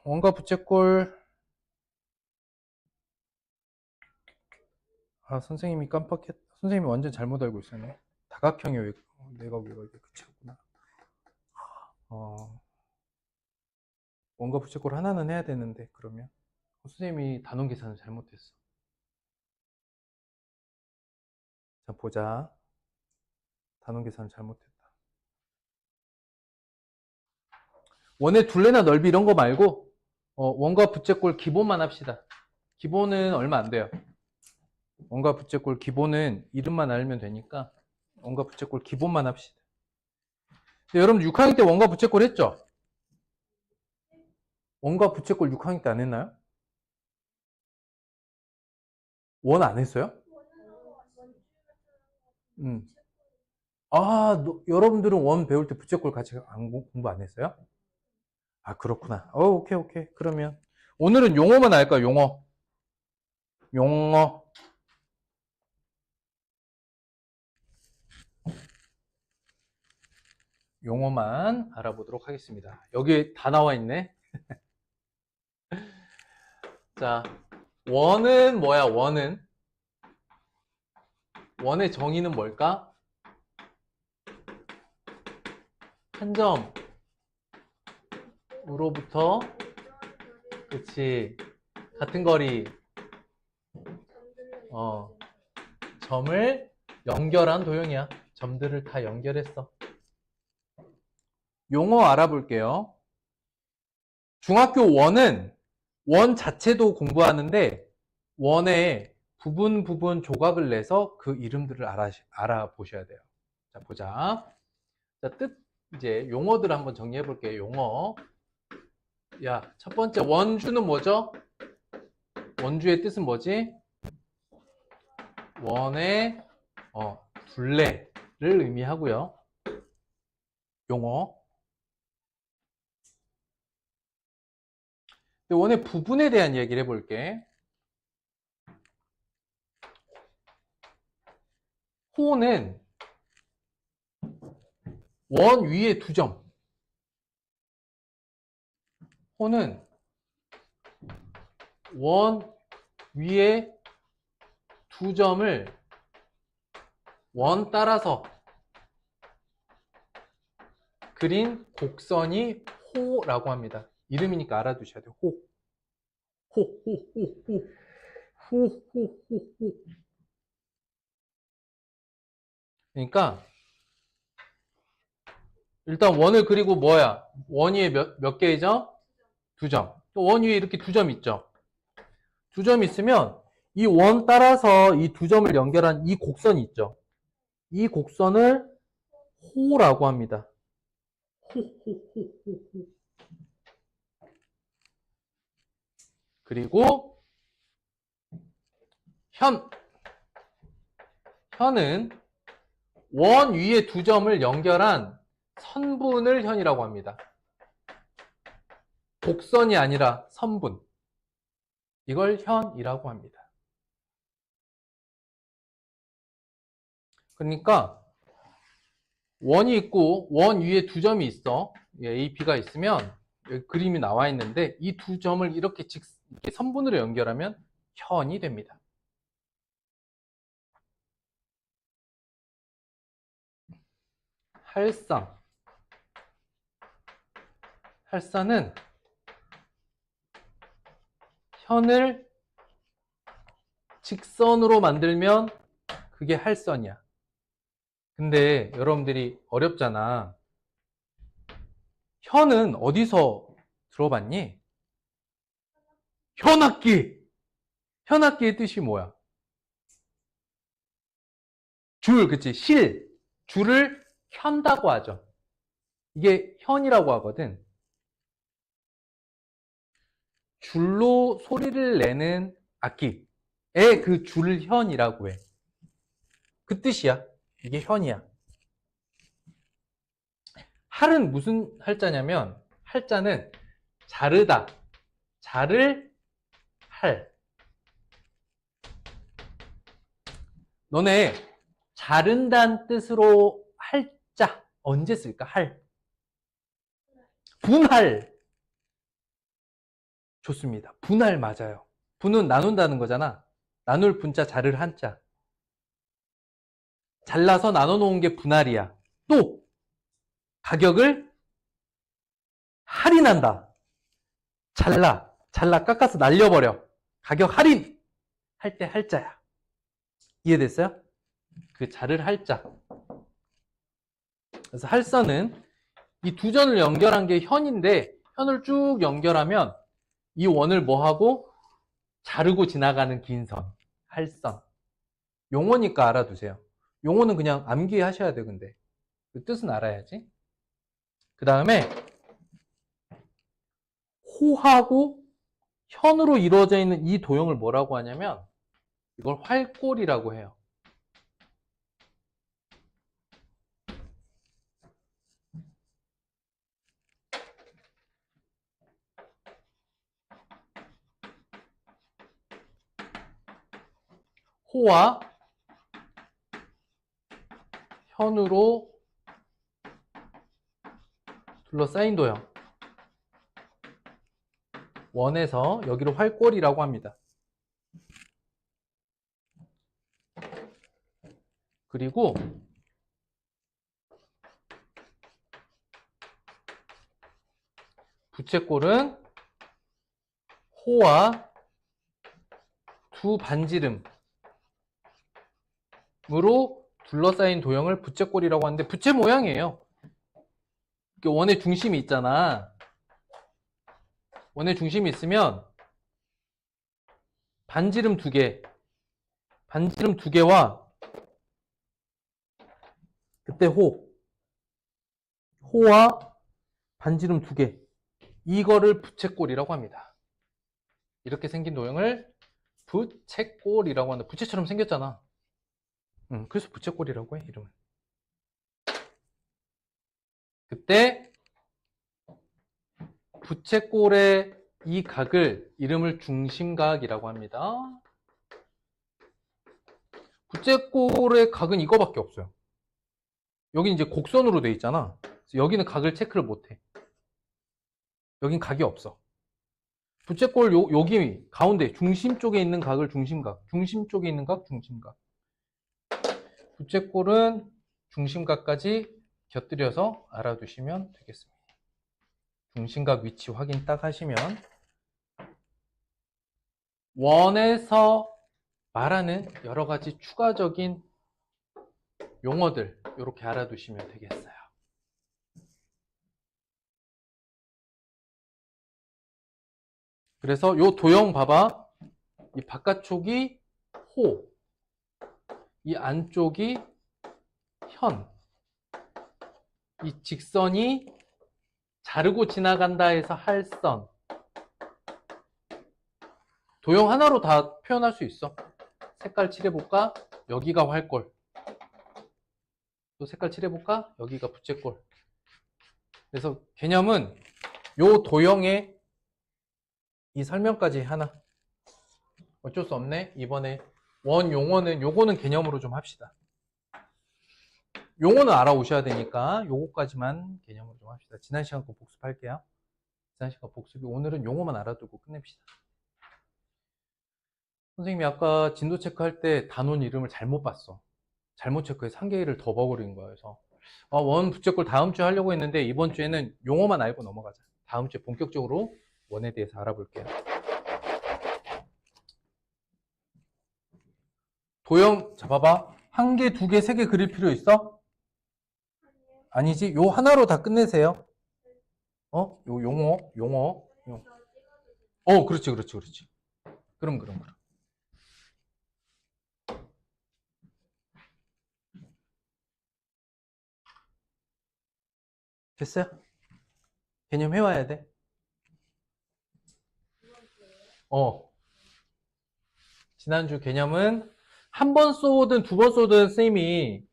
Speaker 1: 원과 부채꼴. 아, 선생님이 깜빡했, 선생님이 완전 잘못 알고 있었네. 다각형의 내각 외곽이 그치구나. 원과 부채꼴 하나는 해야 되는데, 그러면. 선생님이 단원 계산을 잘못했어. 자, 보자. 단원 계산을 잘못했다. 원의 둘레나 넓이 이런 거 말고 원과 부채꼴 기본만 합시다. 기본은 얼마 안 돼요. 원과 부채꼴 기본은 이름만 알면 되니까 원과 부채꼴 기본만 합시다. 여러분 6학년 때 원과 부채꼴 했죠? 원과 부채꼴 6학년 때 안 했나요? 원 안 했어요? 아, 여러분들은 원 배울 때 부채꼴 같이 공부 안 했어요? 아, 그렇구나. 오케이, 오케이. 그러면 오늘은 용어만 할까요? 용어. 용어. 용어만 알아보도록 하겠습니다. 여기 다 나와 있네. 자, 원은 뭐야, 원은? 원의 정의는 뭘까? 한 점으로부터, 그치, 같은 거리, 점을 연결한 도형이야. 점들을 다 연결했어. 용어 알아볼게요. 중학교 원은 원 자체도 공부하는데 원의 부분 조각을 내서 그 이름들을 알아보셔야 돼요. 자, 보자. 자, 이제 용어들을 한번 정리해 볼게요. 용어. 야, 첫 번째 원주는 뭐죠? 원주의 뜻은 뭐지? 원의 둘레를 의미하고요. 용어. 원의 부분에 대한 이야기를 해볼게. 호는 원 위에 2점. 호는 원 위에 2점을 원 따라서 그린 곡선이 호라고 합니다. 이름이니까 알아두셔야 돼요. 호. 그러니까 일단 원을 그리고 뭐야? 원 위에 몇 개의 점? 2점. 또 원 위에 이렇게 2점 있죠? 2점 있으면 이 원 따라서 이 2점을 연결한 이 곡선이 있죠? 이 곡선을 호라고 합니다. 그리고 현은 원 위에 2점을 연결한 선분을 현이라고 합니다. 곡선이 아니라 선분. 이걸 현이라고 합니다. 그러니까 원이 있고 원 위에 두 점이 있어. A, B가 있으면 여기 그림이 나와 있는데 이 두 점을 이렇게 선분으로 연결하면 현이 됩니다. 할선은 현을 직선으로 만들면 그게 할선이야. 근데 여러분들이 어렵잖아. 현은 어디서 들어봤니? 현악기! 현악기의 뜻이 뭐야? 줄, 그치? 줄을 현다고 하죠. 이게 현이라고 하거든. 줄로 소리를 내는 악기에 그 줄을 현이라고 해. 그 뜻이야. 이게 현이야. 할은 무슨 할자냐면 할자는 자르다, 자를 할. 너네 자른다는 뜻으로 할자 언제 쓸까? 할. 분할. 좋습니다. 분할 맞아요. 분은 나눈다는 거잖아. 나눌 분자, 자를 한자. 잘라서 나눠 놓은 게 분할이야. 또 가격을 할인한다. 잘라 깎아서 날려버려. 가격 할인 할 때 할자야. 이해됐어요? 그 자를 할자. 그래서 할선은 이 두 전을 연결한 게 현인데 현을 쭉 연결하면 이 원을 뭐하고 자르고 지나가는 긴 선. 할선. 용어니까 알아두세요. 용어는 그냥 암기하셔야 돼. 근데 그 뜻은 알아야지. 그 다음에 호하고 현으로 이루어져 있는 이 도형을 뭐라고 하냐면 이걸 활골이라고 해요. 호와 현으로 둘러싸인 도형. 원에서 여기를 활골이라고 합니다. 그리고 부채꼴은 호와 두 반지름으로 둘러싸인 도형을 부채꼴이라고 하는데 부채 모양이에요. 원의 중심이 있잖아. 원의 중심이 있으면 반지름 두 개와 그때 호와 반지름 두 개, 이거를 부채꼴이라고 합니다. 이렇게 생긴 도형을 부채꼴이라고 한다. 부채처럼 생겼잖아. 그래서 부채꼴이라고 해, 이름은. 그때 부채꼴의 이 각을 이름을 중심각이라고 합니다. 부채꼴의 각은 이거밖에 없어요. 여기 이제 곡선으로 돼 있잖아. 여기는 각을 체크를 못해. 여긴 각이 없어. 부채꼴 여기 가운데 중심 쪽에 있는 각을 중심각, 중심 쪽에 있는 각 중심각. 부채꼴은 중심각까지 곁들여서 알아두시면 되겠습니다. 중심각 위치 확인 딱 하시면 원에서 말하는 여러 가지 추가적인 용어들 이렇게 알아두시면 되겠어요. 그래서 요 도형 봐봐. 이 바깥쪽이 호, 이 안쪽이 현. 이 직선이 자르고 지나간다 해서 할선. 도형 하나로 다 표현할 수 있어. 색깔 칠해볼까? 여기가 활골. 또 색깔 칠해볼까? 여기가 부채꼴. 그래서 개념은 요 도형의 이 설명까지 하나. 어쩔 수 없네. 이번에 원 용어는 요거는 개념으로 좀 합시다. 용어는 알아오셔야 되니까 요거까지만 개념으로 좀 합시다. 지난 시간 거 복습할게요. 지난 시간 복습이 오늘은 용어만 알아두고 끝냅시다. 선생님이 아까 진도 체크할 때 단원 이름을 잘못 봤어. 잘못 체크해서 한 개를 더 버거린 거야. 그래서 원 부채꼴 다음 주에 하려고 했는데 이번 주에는 용어만 알고 넘어가자. 다음 주에 본격적으로 원에 대해서 알아볼게요. 도형, 자 봐봐. 한 개, 두 개, 세 개 그릴 필요 있어? 아니지. 요 하나로 다 끝내세요. 요 용어. 그렇지. 그럼. 됐어요? 개념 해와야 돼. 지난주 개념은 한 번 쏘든 두 번 쏘든 선생님이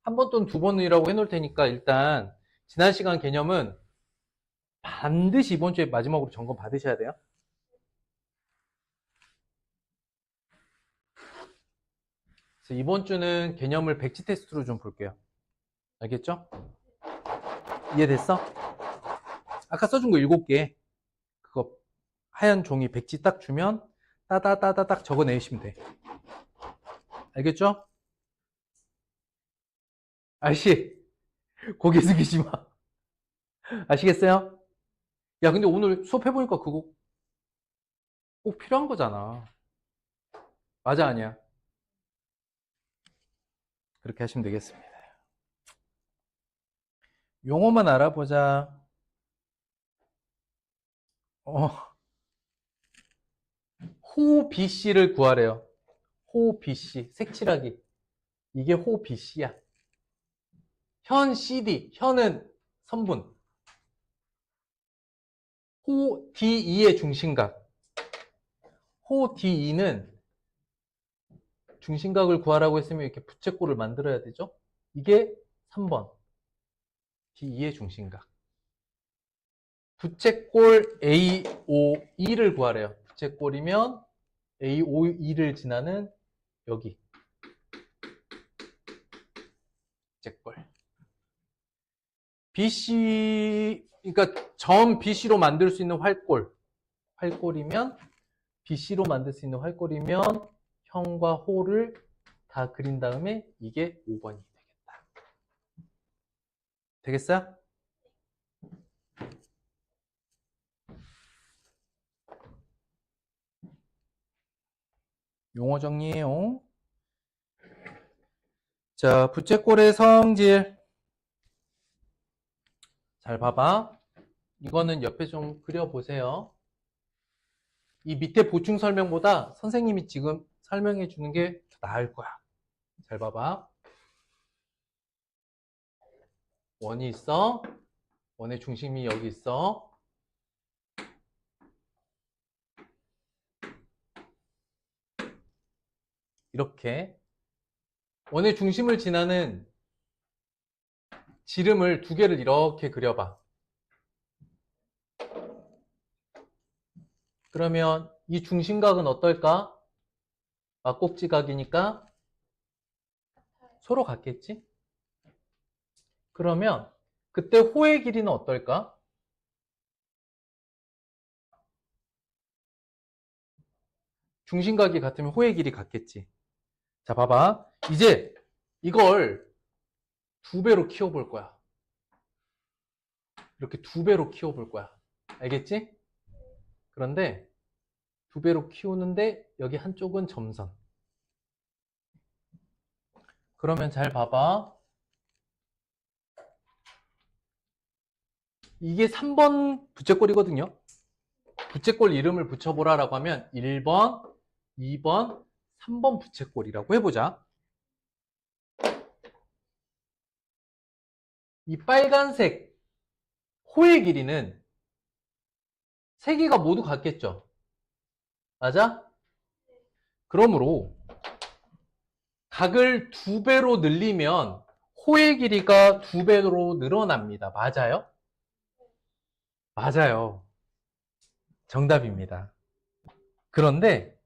Speaker 1: 한 번 또는 두 번이라고 해놓을 테니까 일단 지난 시간 개념은 반드시 이번 주에 마지막으로 점검 받으셔야 돼요. 그래서 이번 주는 개념을 백지 테스트로 좀 볼게요. 알겠죠? 이해됐어? 아까 써준 거 7개. 그거 하얀 종이 백지 딱 주면 따다따다딱 적어내시면 돼. 알겠죠? 아저씨, 고개 숙이지 마. 아시겠어요? 야, 근데 오늘 수업해보니까 그거 꼭 필요한 거잖아. 맞아, 아니야? 그렇게 하시면 되겠습니다. 용어만 알아보자. 호 BC를 구하래요. 호 BC, 색칠하기. 이게 호 BC야. 현 CD, 현은 선분. 호 DE의 중심각. 호 DE는 중심각을 구하라고 했으면 이렇게 부채꼴을 만들어야 되죠? 이게 3번. DE의 중심각. 부채꼴 AOE를 구하래요. 부채꼴이면 AOE를 지나는 여기. 부채꼴. BC, 그러니까 점 BC로 만들 수 있는 활골. 활골이면 BC로 만들 수 있는 활골이면 현과 호를 다 그린 다음에 이게 5번이 되겠다. 되겠어요? 용어 정리해요. 자, 부채꼴의 성질. 잘 봐봐. 이거는 옆에 좀 그려보세요. 이 밑에 보충 설명보다 선생님이 지금 설명해 주는 게 더 나을 거야. 잘 봐봐. 원이 있어. 원의 중심이 여기 있어. 이렇게 원의 중심을 지나는 지름을 두 개를 이렇게 그려봐. 그러면 이 중심각은 어떨까? 막꼭지각이니까 서로 같겠지? 그러면 그때 호의 길이는 어떨까? 중심각이 같으면 호의 길이 같겠지. 자, 봐봐. 이제 이걸 2배로 키워볼 거야. 이렇게 2배로 키워볼 거야. 알겠지? 그런데 2배로 키우는데 여기 한쪽은 점선. 그러면 잘 봐봐. 이게 3번 부채꼴이거든요. 부채꼴 이름을 붙여보라라고 하면 1번, 2번, 3번 부채꼴이라고 해보자. 이 빨간색 호의 길이는 세 개가 모두 같겠죠? 맞아? 그러므로 각을 2배로 늘리면 호의 길이가 2배로 늘어납니다. 맞아요? 맞아요. 정답입니다. 그런데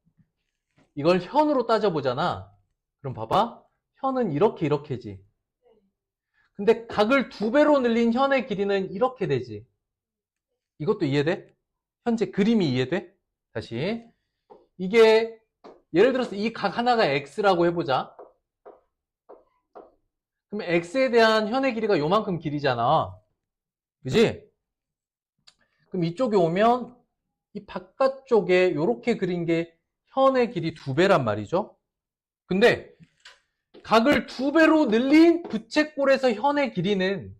Speaker 1: 이걸 현으로 따져보잖아. 그럼 봐봐. 현은 이렇게지. 근데 각을 2배로 늘린 현의 길이는 이렇게 되지. 이것도 이해돼? 현재 그림이 이해돼? 다시. 이게 예를 들어서 이 각 하나가 x라고 해보자. 그럼 x에 대한 현의 길이가 요만큼 길이잖아. 그지? 그럼 이쪽에 오면 이 바깥쪽에 이렇게 그린 게 현의 길이 2배란 말이죠. 근데 각을 2배로 늘린 부채꼴에서 현의 길이는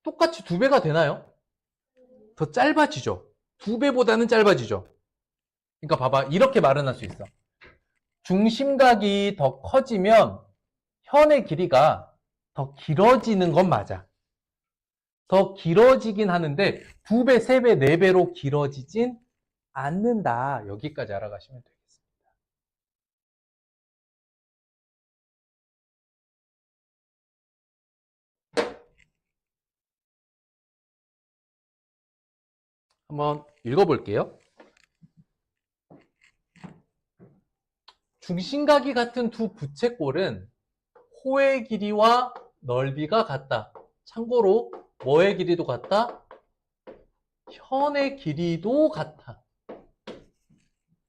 Speaker 1: 똑같이 2배가 되나요? 더 짧아지죠. 2배보다는 짧아지죠. 그러니까 봐봐. 이렇게 말은 할 수 있어. 중심각이 더 커지면 현의 길이가 더 길어지는 건 맞아. 더 길어지긴 하는데 2배, 3배, 4배로 길어지진 않는다. 여기까지 알아가시면 되겠습니다. 한번 읽어볼게요. 중심각이 같은 두 부채꼴은 호의 길이와 넓이가 같다. 참고로 뭐의 길이도 같다? 현의 길이도 같아.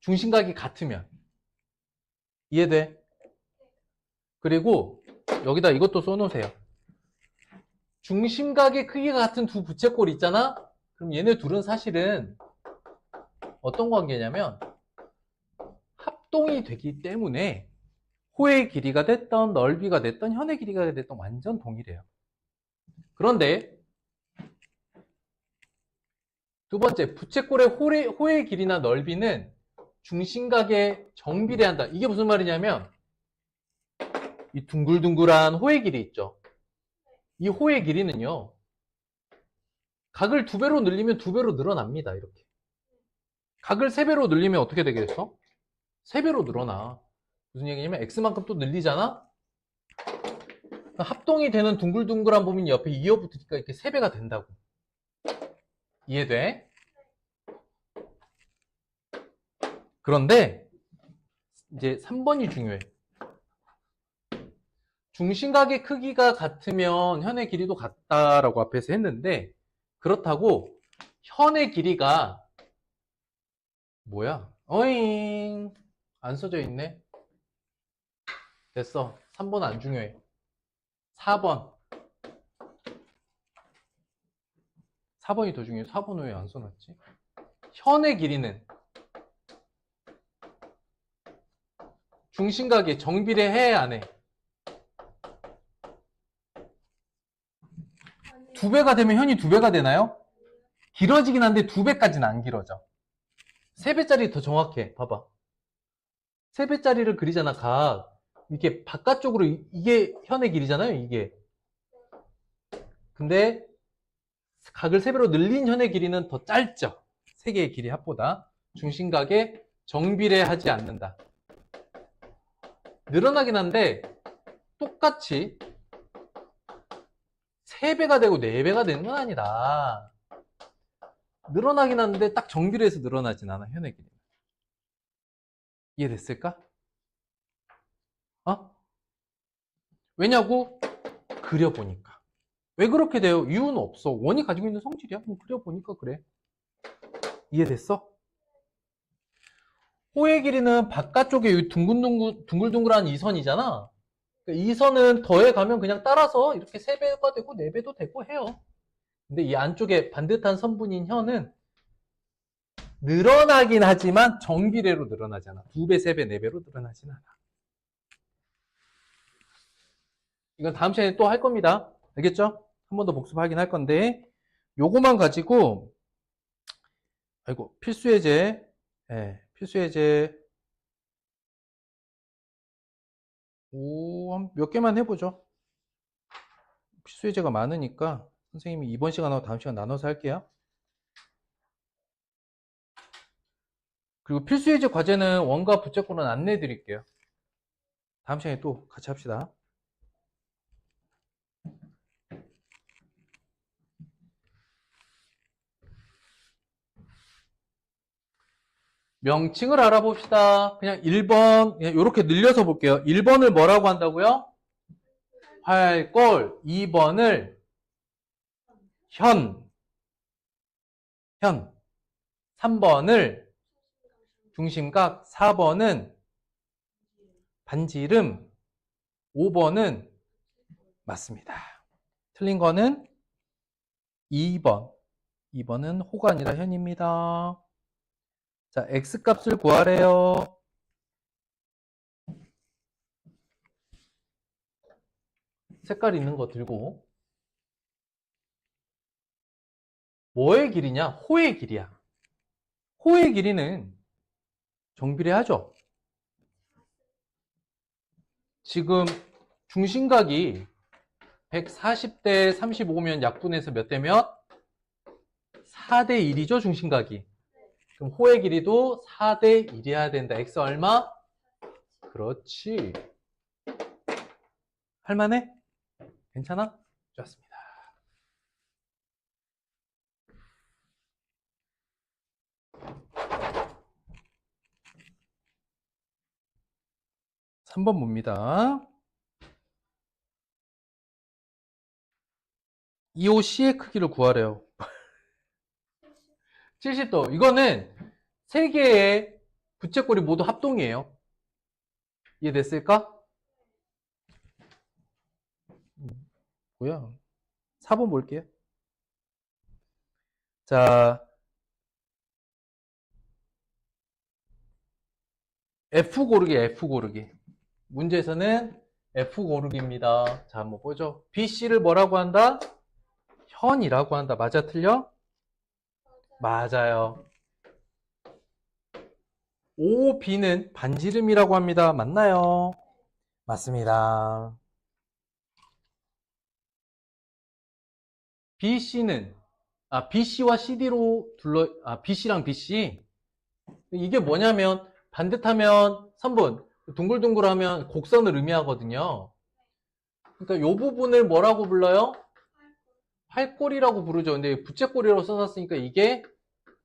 Speaker 1: 중심각이 같으면. 이해돼? 그리고 여기다 이것도 써놓으세요. 중심각의 크기가 같은 두 부채꼴 있잖아? 그럼 얘네 둘은 사실은 어떤 관계냐면 합동이 되기 때문에 호의 길이가 됐던 넓이가 됐던 현의 길이가 됐던 완전 동일해요. 그런데 두 번째, 부채꼴의 호의 길이나 넓이는 중심각에 정비례한다. 이게 무슨 말이냐면 이 둥글둥글한 호의 길이 있죠. 이 호의 길이는요. 각을 2배로 늘리면 2배로 늘어납니다. 이렇게. 각을 3배로 늘리면 어떻게 되겠어? 3배로 늘어나. 무슨 얘기냐면 x만큼 또 늘리잖아? 합동이 되는 둥글둥글한 부분이 옆에 이어붙으니까 이렇게 3배가 된다고. 이해돼? 그런데 이제 3번이 중요해. 중심각의 크기가 같으면 현의 길이도 같다라고 앞에서 했는데 그렇다고 현의 길이가 뭐야? 어잉 안 써져 있네. 됐어. 3번 안 중요해. 4번 4번이 더 중요해. 4번 왜 안 써놨지? 현의 길이는 중심각이 정비례해 안 해? 2배가 되면 현이 2배가 되나요? 길어지긴 한데 2배까지는 안 길어져. 3배짜리 더 정확해. 봐봐. 3배짜리를 그리잖아. 각. 이렇게 바깥쪽으로 이게 현의 길이잖아요. 이게. 근데 각을 3배로 늘린 현의 길이는 더 짧죠. 3개의 길이 합보다. 중심각에 정비례하지 않는다. 늘어나긴 한데 똑같이 3배가 되고 4배가 되는 건 아니다. 늘어나긴 하는데 딱 정비례해서 늘어나진 않아. 현의 길이. 이해됐을까? 어? 왜냐고? 그려보니까. 왜 그렇게 돼요? 이유는 없어. 원이 가지고 있는 성질이야. 그럼 그려보니까 그래. 이해됐어? 호의 길이는 바깥쪽에 둥글둥글한 이 선이잖아. 이 선은 더해가면 그냥 따라서 이렇게 3배가 되고 4배도 되고 해요. 근데 이 안쪽에 반듯한 선분인 현은 늘어나긴 하지만 정비례로 늘어나지 않아. 2배, 3배, 4배로 늘어나진 않아. 이건 다음 시간에 또 할 겁니다. 알겠죠? 한 번 더 복습하긴 할 건데 요거만 가지고 아이고 필수예제 필수예제 몇 개만 해보죠. 필수예제가 많으니까 선생님이 이번 시간하고 다음 시간 나눠서 할게요. 그리고 필수예제 과제는 원과 부채꼴은 안내해 드릴게요. 다음 시간에 또 같이 합시다. 명칭을 알아봅시다. 그냥 1번, 그냥 이렇게 늘려서 볼게요. 1번을 뭐라고 한다고요? 활골. 2번을 현. 3번을 중심각. 4번은 반지름. 5번은 맞습니다. 틀린 거는 2번. 2번은 호가 아니라 현입니다. 자, x값을 구하래요. 색깔 있는 거 들고. 뭐의 길이냐? 호의 길이야. 호의 길이는 정비례하죠. 지금 중심각이 140대 35면 약분해서 몇 대 몇? 4대 1이죠, 중심각이. 그럼 호의 길이도 4대 1이어야 된다. x 얼마? 그렇지. 할만해? 괜찮아? 좋습니다. 3번 봅니다. EOC의 크기를 구하래요. 70도. 이거는 세 개의 부채꼴이 모두 합동이에요. 이해됐을까? 뭐야? 4번 볼게요. 자, F 고르기, F 고르기. 문제에서는 F 고르기입니다. 자, 한번 보죠. BC를 뭐라고 한다? 현이라고 한다. 맞아, 틀려? 맞아요. OB는 반지름이라고 합니다. 맞나요? 맞습니다. BC와 CD로 BC랑 BC. 이게 뭐냐면, 반듯하면 선분, 둥글둥글하면 곡선을 의미하거든요. 그러니까 이 부분을 뭐라고 불러요? 활골이라고 부르죠. 근데 부채꼴이라고 써놨으니까 이게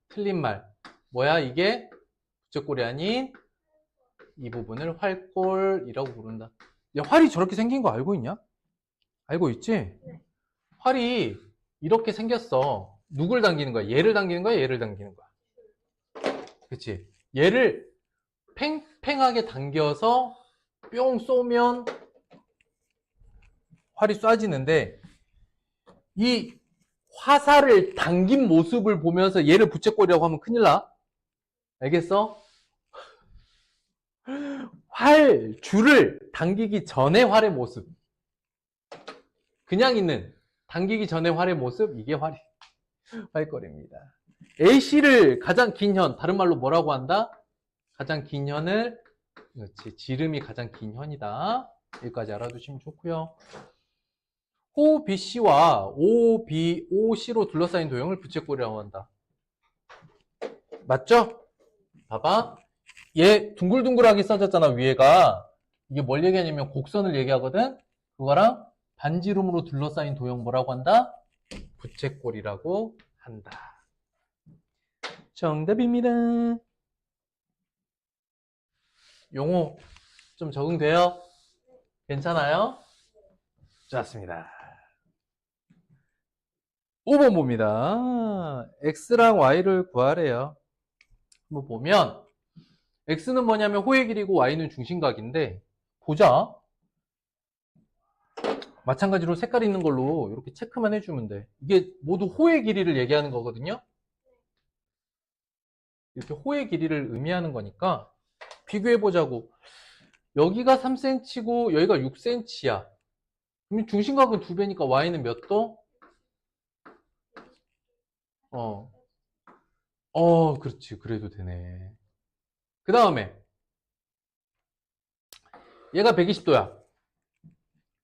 Speaker 1: 틀린 말. 뭐야, 이게? 부채꼴이 아닌 이 부분을 활골이라고 부른다. 야, 활이 저렇게 생긴 거 알고 있냐? 알고 있지?
Speaker 2: 네.
Speaker 1: 활이 이렇게 생겼어. 누굴 당기는 거야? 얘를 당기는 거야? 얘를 당기는 거야? 그치? 얘를 팽팽하게 당겨서 뿅 쏘면 활이 쏴지는데, 이 화살을 당긴 모습을 보면서 얘를 부채꼴이라고 하면 큰일 나. 알겠어? 줄을 당기기 전에 활의 모습. 그냥 있는, 당기기 전에 활의 모습, 이게 활거리입니다. AC를 가장 긴 현, 다른 말로 뭐라고 한다? 가장 긴 현을, 그렇지, 지름이 가장 긴 현이다. 여기까지 알아두시면 좋고요. 호 BC와 OC로 둘러싸인 도형을 부채꼴이라고 한다. 맞죠? 봐봐. 얘 둥글둥글하게 써졌잖아, 위에가. 이게 뭘 얘기하냐면 곡선을 얘기하거든? 그거랑 반지름으로 둘러싸인 도형 뭐라고 한다? 부채꼴이라고 한다. 정답입니다. 용어 좀 적응돼요? 괜찮아요? 좋습니다. 5번 봅니다. x랑 y를 구하래요. 한번 보면 x는 뭐냐면 호의 길이고 y는 중심각인데, 보자. 마찬가지로 색깔 있는 걸로 이렇게 체크만 해주면 돼. 이게 모두 호의 길이를 얘기하는 거거든요. 이렇게 호의 길이를 의미하는 거니까 비교해보자고. 여기가 3cm고 여기가 6cm야. 그럼 중심각은 2배니까 y는 몇 도? 그렇지. 그래도 되네. 그 다음에 얘가 120도야.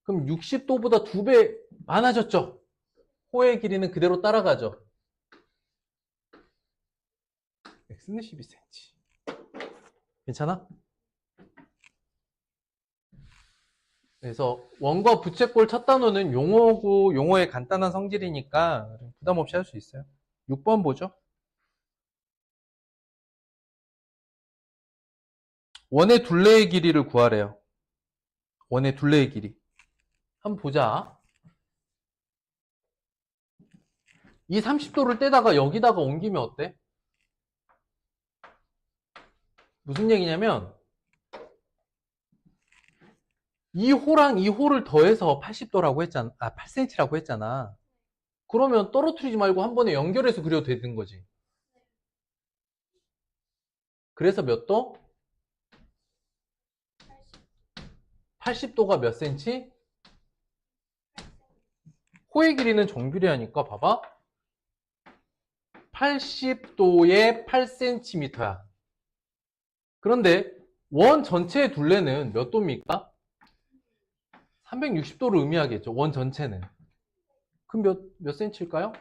Speaker 1: 그럼 60도보다 2배 많아졌죠? 호의 길이는 그대로 따라가죠. x는 12cm. 괜찮아? 그래서 원과 부채꼴 첫 단어는 용어고 용어의 간단한 성질이니까 부담 없이 할 수 있어요. 6번 보죠. 원의 둘레의 길이를 구하래요. 원의 둘레의 길이. 한번 보자. 이 30도를 떼다가 여기다가 옮기면 어때? 무슨 얘기냐면 이 호랑 이 호를 더해서 80도라고 했잖아. 8cm라고 했잖아. 그러면 떨어뜨리지 말고 한 번에 연결해서 그려도 되는 거지. 그래서 몇 도? 80도가 몇 cm? 호의 길이는 정비례하니까 봐봐. 80도에 8cm야. 그런데 원 전체의 둘레는 몇 도입니까? 360도를 의미하겠죠. 원 전체는. 그럼 몇 cm일까요?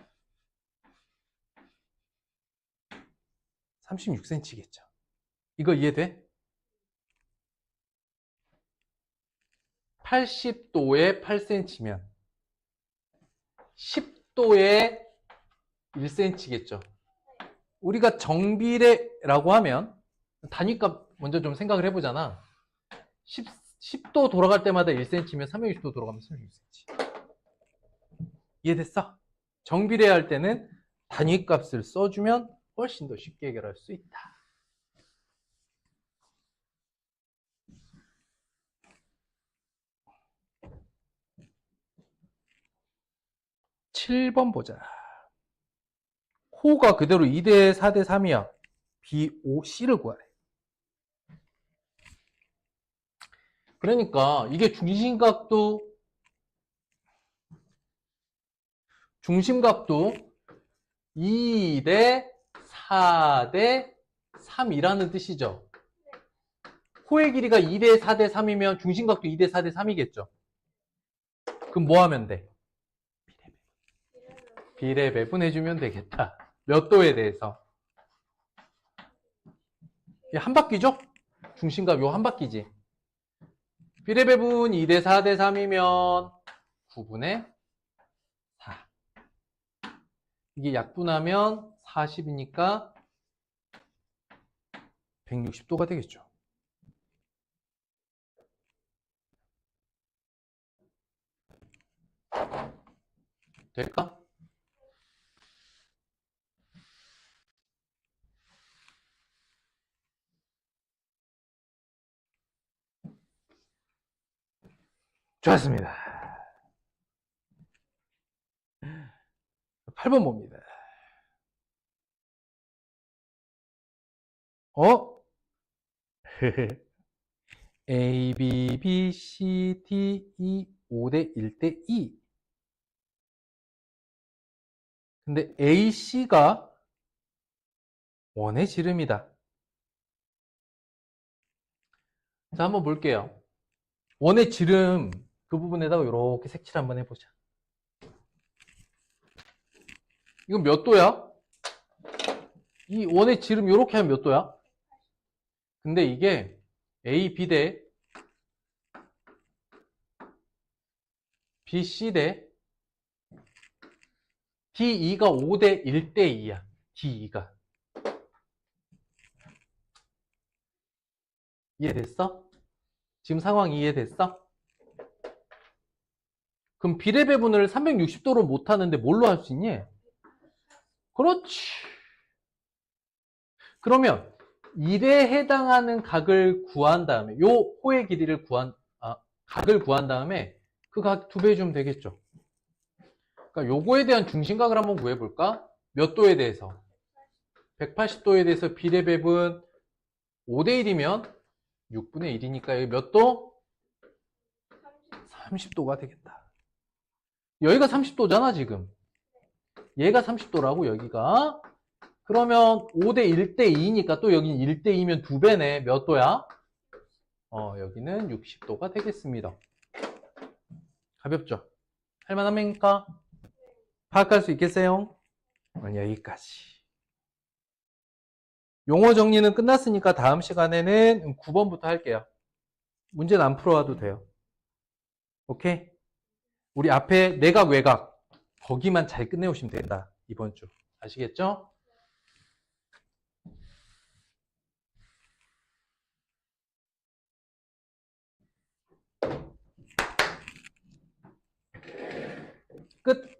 Speaker 1: 36cm겠죠. 이거 이해돼? 80도에 8cm면 10도에 1cm겠죠. 우리가 정비례라고 하면 단위값 먼저 좀 생각을 해보잖아. 10도 돌아갈 때마다 1cm면 360도 돌아가면 36cm. 이해됐어? 정비례 할 때는 단위값을 써주면 훨씬 더 쉽게 해결할 수 있다. (7번) 보자. 호가 그대로 2대 4대 3이야. BOC를 구하래. 그러니까 이게 중심각도 2대 4대 3이라는 뜻이죠. 호의 길이가 2대 4대 3이면 중심각도 2대 4대 3이겠죠. 그럼 뭐 하면 돼? 비례 배분해주면 되겠다. 몇 도에 대해서? 한 바퀴죠? 중심각 요 한 바퀴지. 비례 배분 2대 4대 3이면 9분의 4. 이게 약분하면 40이니까 160도가 되겠죠. 될까? 좋았습니다. 8번 봅니다. A, B, B, C, D, E, 5대 1대 2. 근데 AC가 원의 지름이다. 자, 한번 볼게요. 원의 지름 그 부분에다가 이렇게 색칠 한번 해보자. 이건 몇 도야? 이 원의 지름 이렇게 하면 몇 도야? 근데 이게 A, B 대 B, C 대 D2가 5대 1대 2야. D2가. 이해됐어? 지금 상황 이해됐어? 그럼 비례 배분을 360도로 못하는데 뭘로 할 수 있니? 그렇지. 그러면 1에 해당하는 각을 구한 다음에 요 호의 길이를 각을 구한 다음에 그 각 2배 해주면 되겠죠. 그러니까 요거에 대한 중심각을 한번 구해볼까? 몇 도에 대해서? 180도에 대해서 비례 배분 5대 1이면 6분의 1이니까 여기 몇 도? 30도가 되겠다. 여기가 30도잖아 지금. 얘가 30도라고 여기가. 그러면 5대 1대 2니까 또 여기는 1대 2면 2배네. 몇 도야? 여기는 60도가 되겠습니다. 가볍죠? 할만합니까? 파악할 수 있겠어요? 여기까지. 용어 정리는 끝났으니까 다음 시간에는 9번부터 할게요. 문제는 안 풀어와도 돼요. 오케이? 우리 앞에 내각, 외각 거기만 잘 끝내오시면 된다. 이번 주. 아시겠죠? 끝.